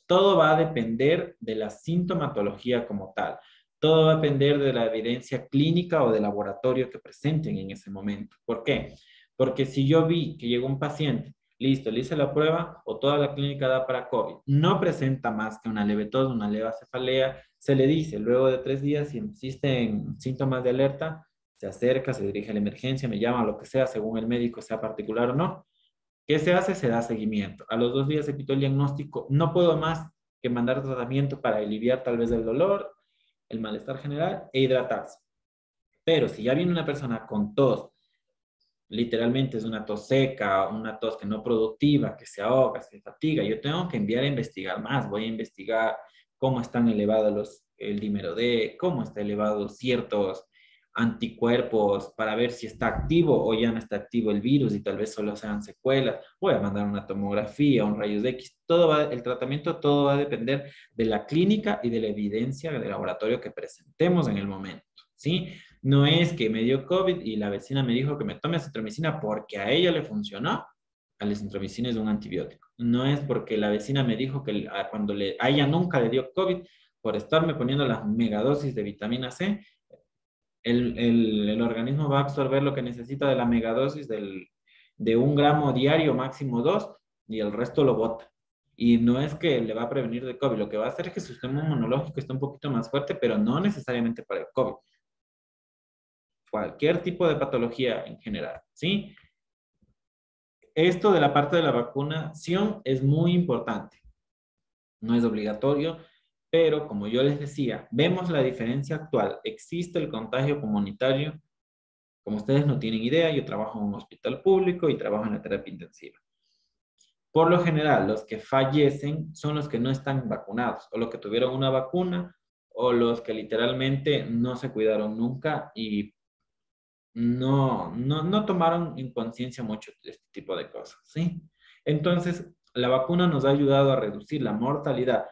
todo va a depender de la sintomatología como tal. Todo va a depender de la evidencia clínica o de laboratorio que presenten en ese momento. ¿Por qué? Porque si yo vi que llegó un paciente, listo, le hice la prueba o toda la clínica da para COVID, no presenta más que una leve tos, una leve cefalea, se le dice luego de 3 días si existen síntomas de alerta, se acerca, se dirige a la emergencia, me llama, lo que sea, según el médico, sea particular o no. ¿Qué se hace? Se da seguimiento. A los 2 días se quitó el diagnóstico. No puedo más que mandar tratamiento para aliviar tal vez el dolor, el malestar general e hidratarse. Pero si ya viene una persona con tos, literalmente es una tos seca, una tos que no productiva, que se ahoga, se fatiga, yo tengo que enviar a investigar más. Voy a investigar cómo están elevados el dímero D, cómo está elevado ciertos anticuerpos para ver si está activo o ya no está activo el virus y tal vez solo sean secuelas. Voy a mandar una tomografía, un rayos X. El tratamiento todo va a depender de la clínica y de la evidencia del laboratorio que presentemos en el momento, ¿sí? No es que me dio COVID y la vecina me dijo que me tome acitromicina porque a ella le funcionó. La acitromicina es un antibiótico. No es porque la vecina me dijo que a ella nunca le dio COVID por estarme poniendo las megadosis de vitamina C, el organismo va a absorber lo que necesita de la megadosis de 1 gramo diario, máximo 2, y el resto lo bota. Y no es que le va a prevenir de COVID, lo que va a hacer es que su sistema inmunológico esté un poquito más fuerte, pero no necesariamente para el COVID. Cualquier tipo de patología en general, ¿sí? Esto de la parte de la vacunación es muy importante. No es obligatorio, pero como yo les decía, vemos la diferencia actual. Existe el contagio comunitario. Como ustedes no tienen idea, yo trabajo en un hospital público y trabajo en la terapia intensiva. Por lo general, los que fallecen son los que no están vacunados, o los que tuvieron una vacuna, o los que literalmente no se cuidaron nunca y no tomaron en conciencia mucho de este tipo de cosas, ¿sí? Entonces, la vacuna nos ha ayudado a reducir la mortalidad.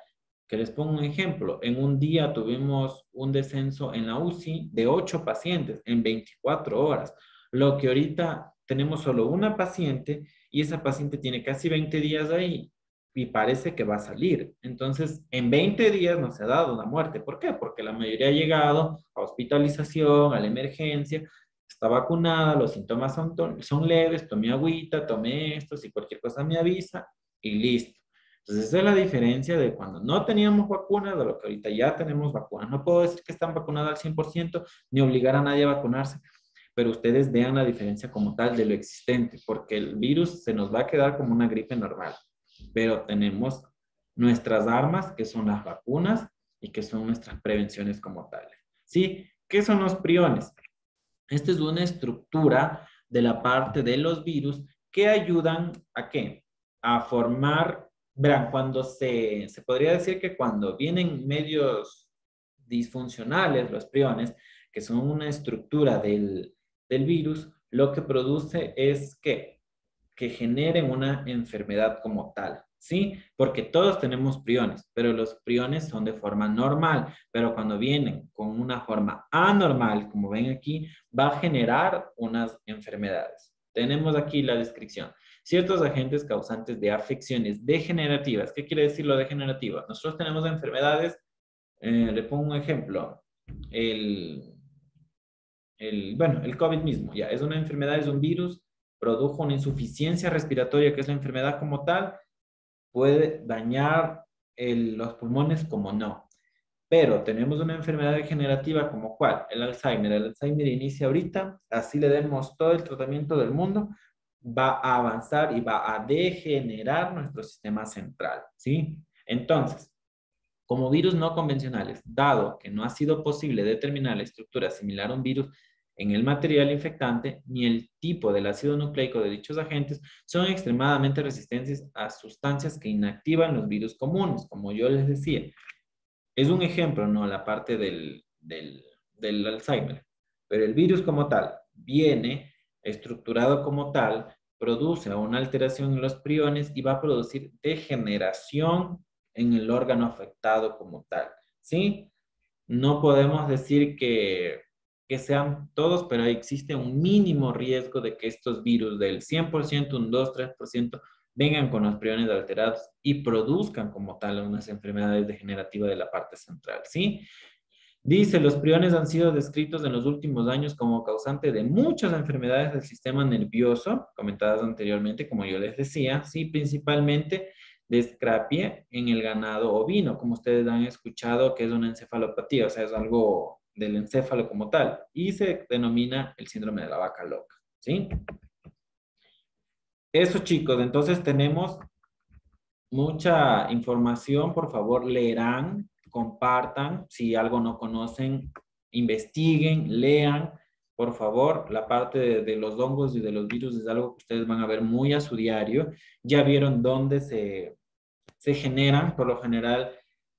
Que les pongo un ejemplo, en un día tuvimos un descenso en la UCI de 8 pacientes en 24 horas, lo que ahorita tenemos solo una paciente y esa paciente tiene casi 20 días ahí y parece que va a salir. Entonces, en 20 días nos ha dado una muerte. ¿Por qué? Porque la mayoría ha llegado a hospitalización, a la emergencia, está vacunada, los síntomas son leves, tomé agüita, tomé esto, si cualquier cosa me avisa y listo. Entonces, esa es la diferencia de cuando no teníamos vacunas de lo que ahorita ya tenemos vacunas. No puedo decir que están vacunadas al 100% ni obligar a nadie a vacunarse, pero ustedes vean la diferencia como tal de lo existente, porque el virus se nos va a quedar como una gripe normal, pero tenemos nuestras armas, que son las vacunas y que son nuestras prevenciones como tales. ¿Sí? ¿Qué son los priones? Esta es una estructura de la parte de los virus que ayudan a qué? A formar, verán, cuando se podría decir que cuando vienen medios disfuncionales, los priones, que son una estructura del virus, lo que produce es que generen una enfermedad como tal, ¿sí? Porque todos tenemos priones, pero los priones son de forma normal, pero cuando vienen con una forma anormal, como ven aquí, va a generar unas enfermedades. Tenemos aquí la descripción. Ciertos agentes causantes de afecciones degenerativas. ¿Qué quiere decir lo degenerativo? Nosotros tenemos enfermedades, le pongo un ejemplo, el, bueno, el COVID mismo, ya, es una enfermedad, es un virus, produjo una insuficiencia respiratoria, que es la enfermedad como tal, puede dañar los pulmones como no. Pero tenemos una enfermedad degenerativa como cuál, el Alzheimer. El Alzheimer inicia ahorita, así le demos todo el tratamiento del mundo, va a avanzar y va a degenerar nuestro sistema central, ¿sí? Entonces, como virus no convencionales, dado que no ha sido posible determinar la estructura similar a un virus en el material infectante, ni el tipo del ácido nucleico de dichos agentes, son extremadamente resistentes a sustancias que inactivan los virus comunes, como yo les decía. Es un ejemplo, ¿no? La parte del Alzheimer. Pero el virus como tal viene estructurado como tal, produce una alteración en los priones y va a producir degeneración en el órgano afectado como tal, ¿sí? No podemos decir que sean todos, pero existe un mínimo riesgo de que estos virus del 100%, un 2-3%, vengan con los priones alterados y produzcan como tal unas enfermedades degenerativas de la parte central, ¿sí? Dice, los priones han sido descritos en los últimos años como causante de muchas enfermedades del sistema nervioso, comentadas anteriormente, como yo les decía, sí, principalmente de escrapie en el ganado ovino, como ustedes han escuchado que es una encefalopatía, o sea, es algo del encéfalo como tal, y se denomina el síndrome de la vaca loca, ¿sí? Eso, chicos, entonces tenemos mucha información, por favor, leerán, compartan, si algo no conocen, investiguen, lean, por favor, la parte de los hongos y de los virus es algo que ustedes van a ver muy a su diario, ya vieron dónde se generan, por lo general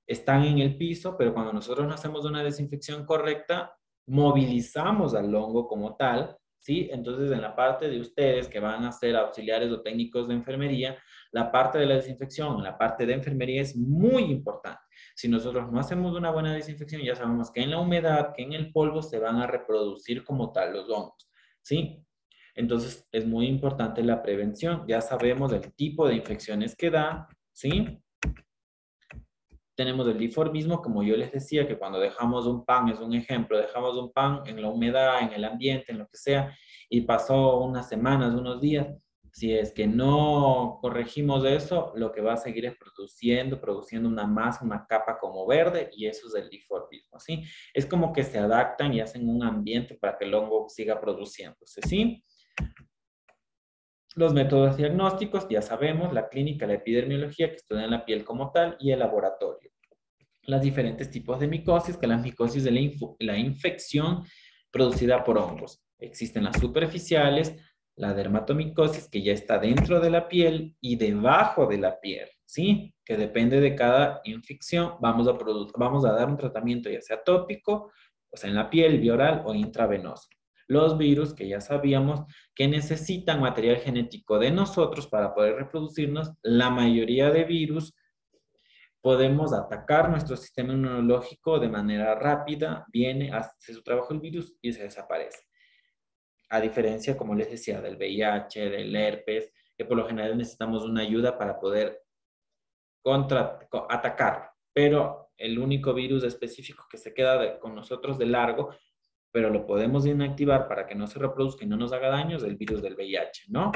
están en el piso, pero cuando nosotros no hacemos una desinfección correcta, movilizamos al hongo como tal, ¿sí? Entonces, en la parte de ustedes que van a ser auxiliares o técnicos de enfermería, la parte de la desinfección, la parte de enfermería es muy importante. Si nosotros no hacemos una buena desinfección, ya sabemos que en la humedad, que en el polvo se van a reproducir como tal los hongos, ¿sí? Entonces, es muy importante la prevención. Ya sabemos el tipo de infecciones que da, ¿sí? Tenemos el diformismo, como yo les decía, que cuando dejamos un pan, es un ejemplo, dejamos un pan en la humedad, en el ambiente, en lo que sea, y pasó unas semanas, unos días, si es que no corregimos eso, lo que va a seguir es produciendo una masa, una capa como verde, y eso es el diformismo, ¿sí? Es como que se adaptan y hacen un ambiente para que el hongo siga produciéndose, ¿sí? Los métodos diagnósticos, ya sabemos, la clínica, la epidemiología, que estudian la piel como tal, y el laboratorio. Los diferentes tipos de micosis, que es la micosis de la infección producida por hongos. Existen las superficiales, la dermatomicosis, que ya está dentro de la piel y debajo de la piel, ¿sí? Que depende de cada infección, vamos a dar un tratamiento ya sea tópico, o sea, en la piel, vía oral o intravenoso. Los virus, que ya sabíamos que necesitan material genético de nosotros para poder reproducirnos, la mayoría de virus podemos atacar nuestro sistema inmunológico de manera rápida, viene, hace su trabajo el virus y se desaparece. A diferencia, como les decía, del VIH, del herpes, que por lo general necesitamos una ayuda para poder atacarlo. Pero el único virus específico que se queda con nosotros de largo, pero lo podemos inactivar para que no se reproduzca y no nos haga daño, es el virus del VIH, ¿no?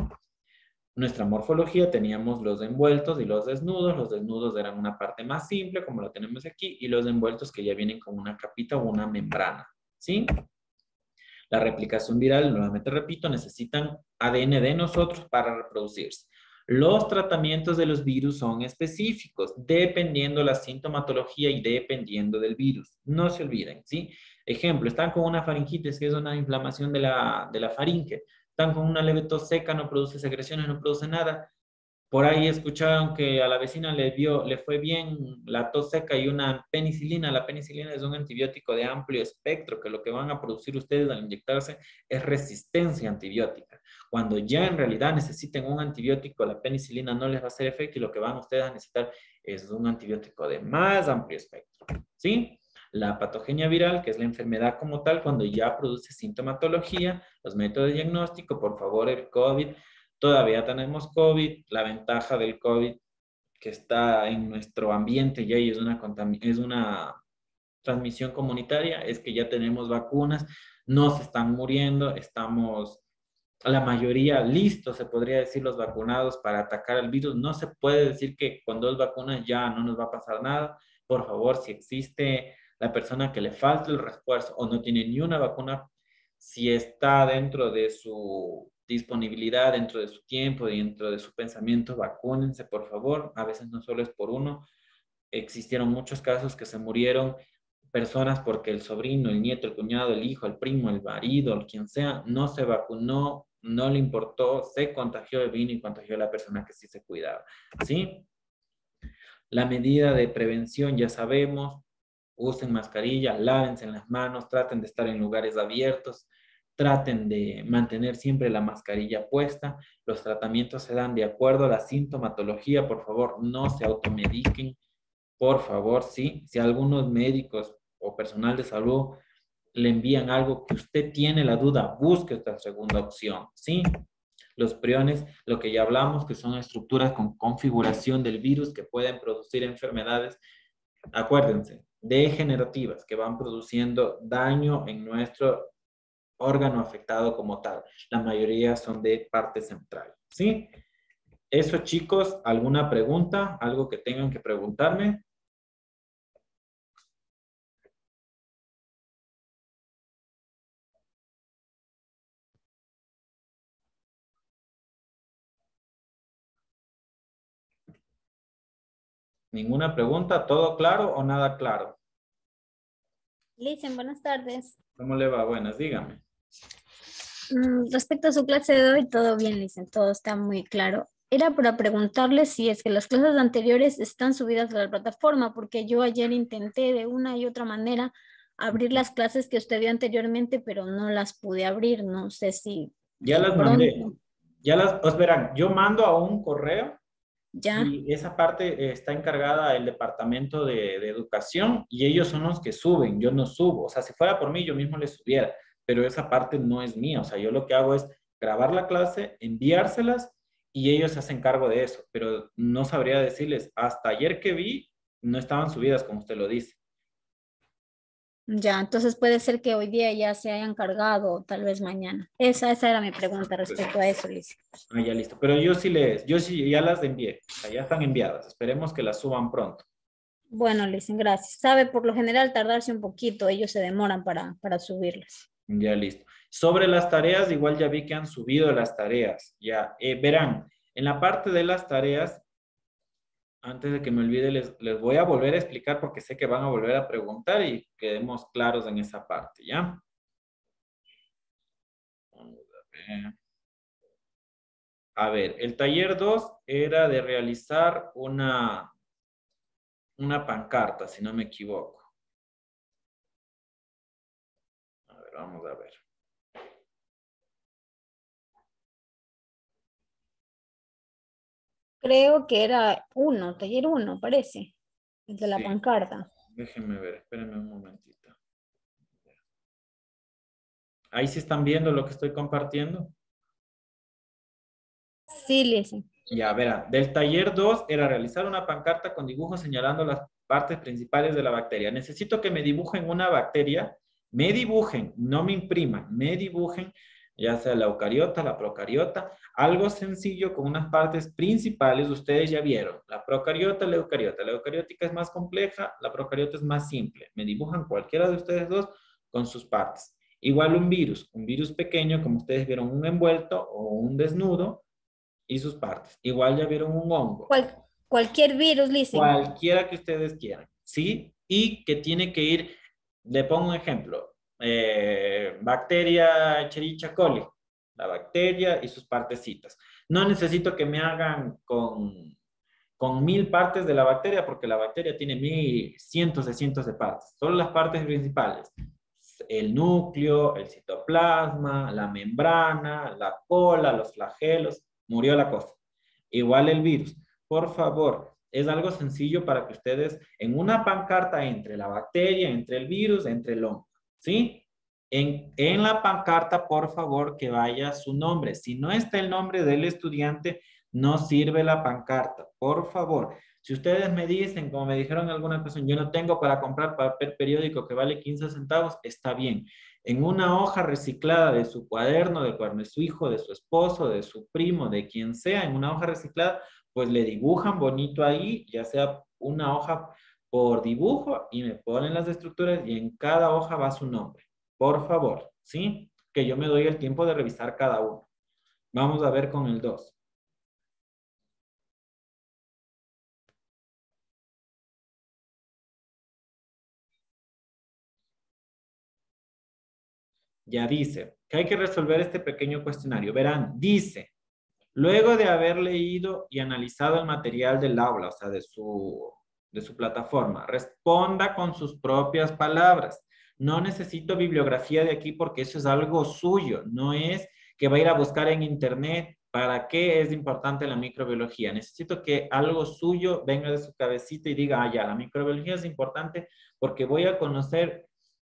Nuestra morfología teníamos los envueltos y los desnudos. Los desnudos eran una parte más simple, como lo tenemos aquí, y los envueltos que ya vienen con una capita o una membrana, ¿sí? La replicación viral, nuevamente repito, necesitan ADN de nosotros para reproducirse. Los tratamientos de los virus son específicos, dependiendo la sintomatología y dependiendo del virus. No se olviden, ¿sí? Ejemplo, están con una faringitis, que es una inflamación de la faringe. Están con una leve tos seca, no produce secreciones, no produce nada. Por ahí escucharon que a la vecina le fue bien la tos seca y una penicilina. La penicilina es un antibiótico de amplio espectro, que lo que van a producir ustedes al inyectarse es resistencia antibiótica. Cuando ya en realidad necesiten un antibiótico, la penicilina no les va a hacer efecto y lo que van ustedes a necesitar es un antibiótico de más amplio espectro. ¿Sí? La patogenia viral, que es la enfermedad como tal, cuando ya produce sintomatología, los métodos de diagnóstico, por favor, el COVID. Todavía tenemos COVID, la ventaja del COVID que está en nuestro ambiente ya y es una transmisión comunitaria, es que ya tenemos vacunas, no se están muriendo, estamos la mayoría listos, se podría decir, los vacunados para atacar el virus. No se puede decir que con 2 vacunas ya no nos va a pasar nada. Por favor, si existe la persona que le falta el refuerzo o no tiene ni una vacuna, si está dentro de su disponibilidad, dentro de su tiempo, dentro de su pensamiento, vacúnense, por favor. A veces no solo es por uno. Existieron muchos casos que se murieron personas porque el sobrino, el nieto, el cuñado, el hijo, el primo, el marido, el quien sea, no se vacunó, no le importó, se contagió el virus y contagió a la persona que sí se cuidaba. ¿Sí? La medida de prevención ya sabemos, usen mascarilla, lávense las manos, traten de estar en lugares abiertos, traten de mantener siempre la mascarilla puesta. Los tratamientos se dan de acuerdo a la sintomatología, por favor, no se automediquen, por favor, sí. Si algunos médicos o personal de salud le envían algo que usted tiene la duda, busque esta segunda opción, ¿sí? Los priones, lo que ya hablamos, que son estructuras con configuración del virus que pueden producir enfermedades, acuérdense, degenerativas, que van produciendo daño en nuestro órgano afectado como tal. La mayoría son de parte central, ¿sí? Eso, chicos, ¿alguna pregunta? ¿Algo que tengan que preguntarme? ¿Ninguna pregunta? ¿Todo claro o nada claro? Licen, buenas tardes. ¿Cómo le va? Buenas, dígame. Respecto a su clase de hoy, todo bien, Licen, todo está muy claro. Era para preguntarle si es que las clases anteriores están subidas a la plataforma, porque yo ayer intenté de una y otra manera abrir las clases que usted dio anteriormente, pero no las pude abrir. No sé si Ya de las mandé. pronto, Ya las, os verán, yo mando a un correo ya, y esa parte está encargada el departamento de educación y ellos son los que suben, yo no subo. O sea, si fuera por mí, yo mismo les subiera, pero esa parte no es mía. O sea, yo lo que hago es grabar la clase, enviárselas y ellos se hacen cargo de eso, pero no sabría decirles, hasta ayer que vi, no estaban subidas como usted lo dice. ya, entonces puede ser que hoy día ya se hayan cargado, o tal vez mañana. Esa era mi pregunta respecto a eso, Licen. Ah, ya listo. Pero yo sí ya las envié, o sea, ya están enviadas. Esperemos que las suban pronto. Bueno, Licen, gracias. Sabe, por lo general tardarse un poquito, ellos se demoran para subirlas. Ya listo. Sobre las tareas, igual ya vi que han subido las tareas. Ya, verán, en la parte de las tareas, antes de que me olvide, les voy a volver a explicar porque sé que van a volver a preguntar y quedemos claros en esa parte, ¿ya? Vamos a ver. A ver, el taller 2 era de realizar una pancarta, si no me equivoco. A ver, vamos a ver. Creo que era uno, taller uno, parece, el de la Sí, pancarta. déjenme ver, espérenme un momentito. Ahí sí están viendo lo que estoy compartiendo. Sí, Lizzy. Ya, verá, del taller 2 era realizar una pancarta con dibujos señalando las partes principales de la bacteria. Necesito que me dibujen una bacteria, me dibujen, no me impriman, me dibujen, ya sea la eucariota, la procariota, algo sencillo con unas partes principales, ustedes ya vieron, la procariota, la eucariótica es más compleja, la procariota es más simple. Me dibujan cualquiera de ustedes dos con sus partes. Igual un virus pequeño, como ustedes vieron, un envuelto o un desnudo, y sus partes. Igual ya vieron un hongo, Cualquier virus, Lizzy. cualquiera que ustedes quieran, ¿sí? Y que tiene que ir, le pongo un ejemplo, bacteria Escherichia coli, la bacteria y sus partecitas. No necesito que me hagan con 1000 partes de la bacteria, porque la bacteria tiene cientos de cientos de partes. Solo las partes principales. El núcleo, el citoplasma, la membrana, la cola, los flagelos, murió la cosa. Igual el virus. Por favor, es algo sencillo para que ustedes en una pancarta entre la bacteria, entre el virus, entre el hongo, ¿sí? En la pancarta, por favor, que vaya su nombre. Si no está el nombre del estudiante, No sirve la pancarta, por favor. Si ustedes me dicen, como me dijeron en alguna ocasión, yo no tengo para comprar papel periódico que vale 15 centavos, está bien. En una hoja reciclada de su cuaderno, del cuaderno de su hijo, de su esposo, de su primo, de quien sea, en una hoja reciclada, pues le dibujan bonito ahí, ya sea una hoja por dibujo y me ponen las estructuras y en cada hoja va su nombre. Por favor, ¿sí? Que yo me doy el tiempo de revisar cada uno. Vamos a ver con el 2. Ya dice que hay que resolver este pequeño cuestionario. Verán, dice, luego de haber leído y analizado el material del aula, o sea, de su plataforma, responda con sus propias palabras. No necesito bibliografía de aquí porque eso es algo suyo, no es que va a ir a buscar en internet. ¿Para qué es importante la microbiología? Necesito que algo suyo venga de su cabecita y diga, ah, ya, la microbiología es importante porque voy a conocer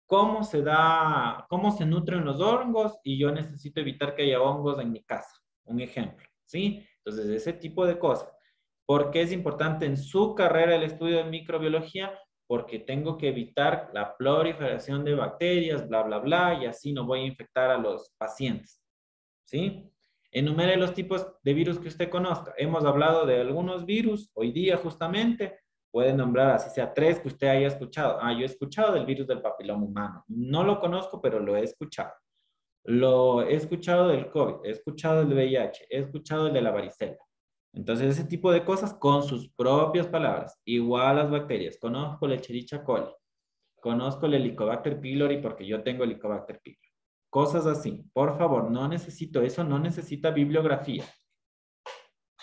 cómo se da, cómo se nutren los hongos y yo necesito evitar que haya hongos en mi casa. Un ejemplo, ¿sí? Entonces, ese tipo de cosas. ¿Por qué es importante en su carrera el estudio de microbiología? Porque tengo que evitar la proliferación de bacterias, bla, bla, bla, y así no voy a infectar a los pacientes, ¿sí? Enumere los tipos de virus que usted conozca. Hemos hablado de algunos virus hoy día justamente. Puede nombrar así sea 3 que usted haya escuchado. Ah, yo he escuchado del virus del papiloma humano. No lo conozco, pero lo he escuchado. Lo he escuchado del COVID, he escuchado del VIH, he escuchado el de la varicela. Entonces, ese tipo de cosas con sus propias palabras. Igual las bacterias. Conozco el Escherichia coli. Conozco el Helicobacter pylori porque yo tengo Helicobacter pylori. Cosas así. Por favor, no necesito eso, no necesita bibliografía.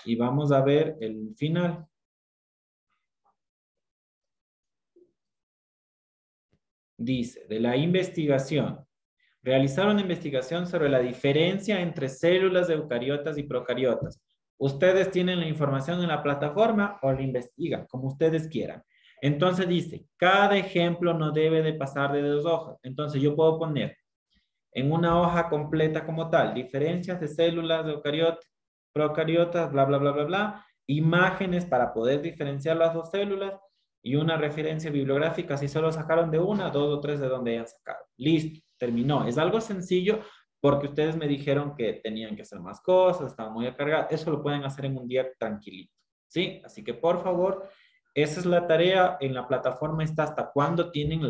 Y vamos a ver el final. Dice, de la investigación. Realizar una investigación sobre la diferencia entre células de eucariotas y procariotas. Ustedes tienen la información en la plataforma o la investigan, como ustedes quieran. Entonces dice, cada ejemplo no debe de pasar de 2 hojas. Entonces yo puedo poner en una hoja completa como tal, diferencias de células de eucariotas, procariotas, bla, bla, bla, bla, bla, imágenes para poder diferenciar las dos células y una referencia bibliográfica si solo sacaron de una, 2 o 3 de donde hayan sacado. Listo, terminó. Es algo sencillo porque ustedes me dijeron que tenían que hacer más cosas, estaban muy cargadas. Eso lo pueden hacer en un día tranquilito, ¿sí? Así que por favor, esa es la tarea. En la plataforma está hasta cuándo tienen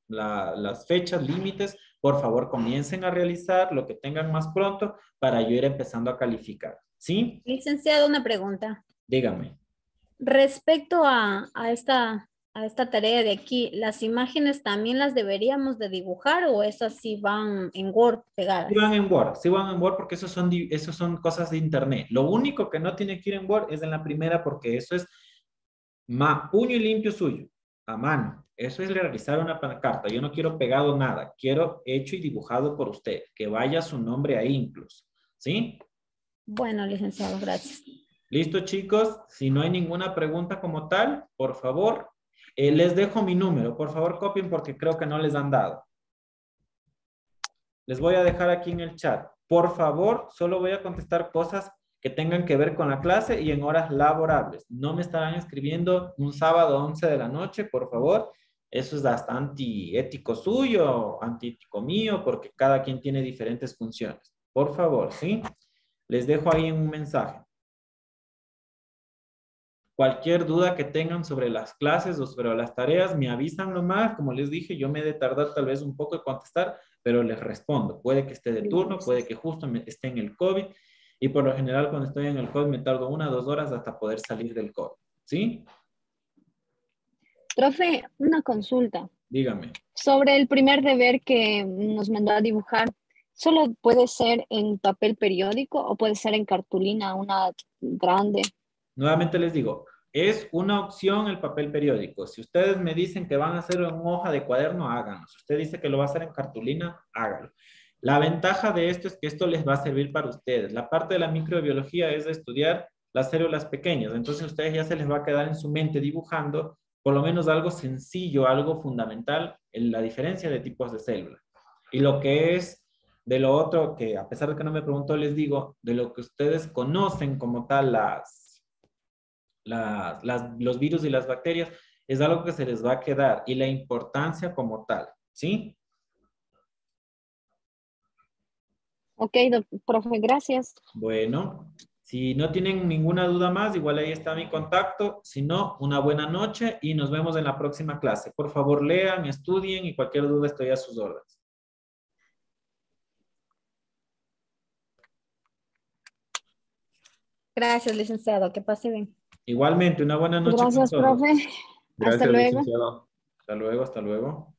las fechas límites. Por favor, comiencen a realizar lo que tengan más pronto para yo ir empezando a calificar. ¿Sí? Licenciado, una pregunta. Dígame. Respecto a esta tarea de aquí, ¿las imágenes también las deberíamos de dibujar o esas sí van en Word pegadas? Sí van en Word porque esos son cosas de internet. Lo único que no tiene que ir en Word es en la primera porque eso es puño y limpio suyo, a mano. Eso es realizar una pancarta. Yo no quiero pegado nada, quiero hecho y dibujado por usted, que vaya su nombre ahí incluso. ¿Sí? Bueno, licenciado, gracias. Listo, chicos. Si no hay ninguna pregunta como tal, por favor, les dejo mi número. Por favor, copien porque creo que no les han dado. Les voy a dejar aquí en el chat. Por favor, solo voy a contestar cosas que tengan que ver con la clase y en horas laborables. No me estarán escribiendo un sábado 11 de la noche, por favor. Eso es hasta antiético suyo, antiético mío, porque cada quien tiene diferentes funciones. Por favor, ¿sí? Les dejo ahí un mensaje. Cualquier duda que tengan sobre las clases o sobre las tareas, me avisan nomás. Como les dije, yo me he de tardar tal vez un poco en contestar, pero les respondo. Puede que esté de turno, puede que justo esté en el COVID. Y por lo general, cuando estoy en el COVID, me tardo 1 o 2 horas hasta poder salir del COVID. ¿Sí? Profe, una consulta. Dígame. Sobre el primer deber que nos mandó a dibujar, ¿solo puede ser en papel periódico o puede ser en cartulina, una grande? Nuevamente les digo, es una opción el papel periódico. Si ustedes me dicen que van a hacerlo en hoja de cuaderno, háganlo. Si usted dice que lo va a hacer en cartulina, hágalo. La ventaja de esto es que esto les va a servir para ustedes. La parte de la microbiología es de estudiar las células pequeñas. Entonces a ustedes ya se les va a quedar en su mente dibujando por lo menos algo sencillo, algo fundamental en la diferencia de tipos de células. Y lo que es De lo otro, que a pesar de que no me preguntó, les digo, de lo que ustedes conocen como tal los virus y las bacterias, es algo que se les va a quedar y la importancia como tal, ¿sí? Ok, profe, gracias. Bueno, si no tienen ninguna duda más, igual ahí está mi contacto. Si no, una buena noche y nos vemos en la próxima clase. Por favor, lean, estudien y cualquier duda estoy a sus órdenes. Gracias, licenciado. Que pase bien. Igualmente, una buena noche con Gracias, todos. profe. Hasta Gracias, luego. licenciado. Hasta luego, hasta luego.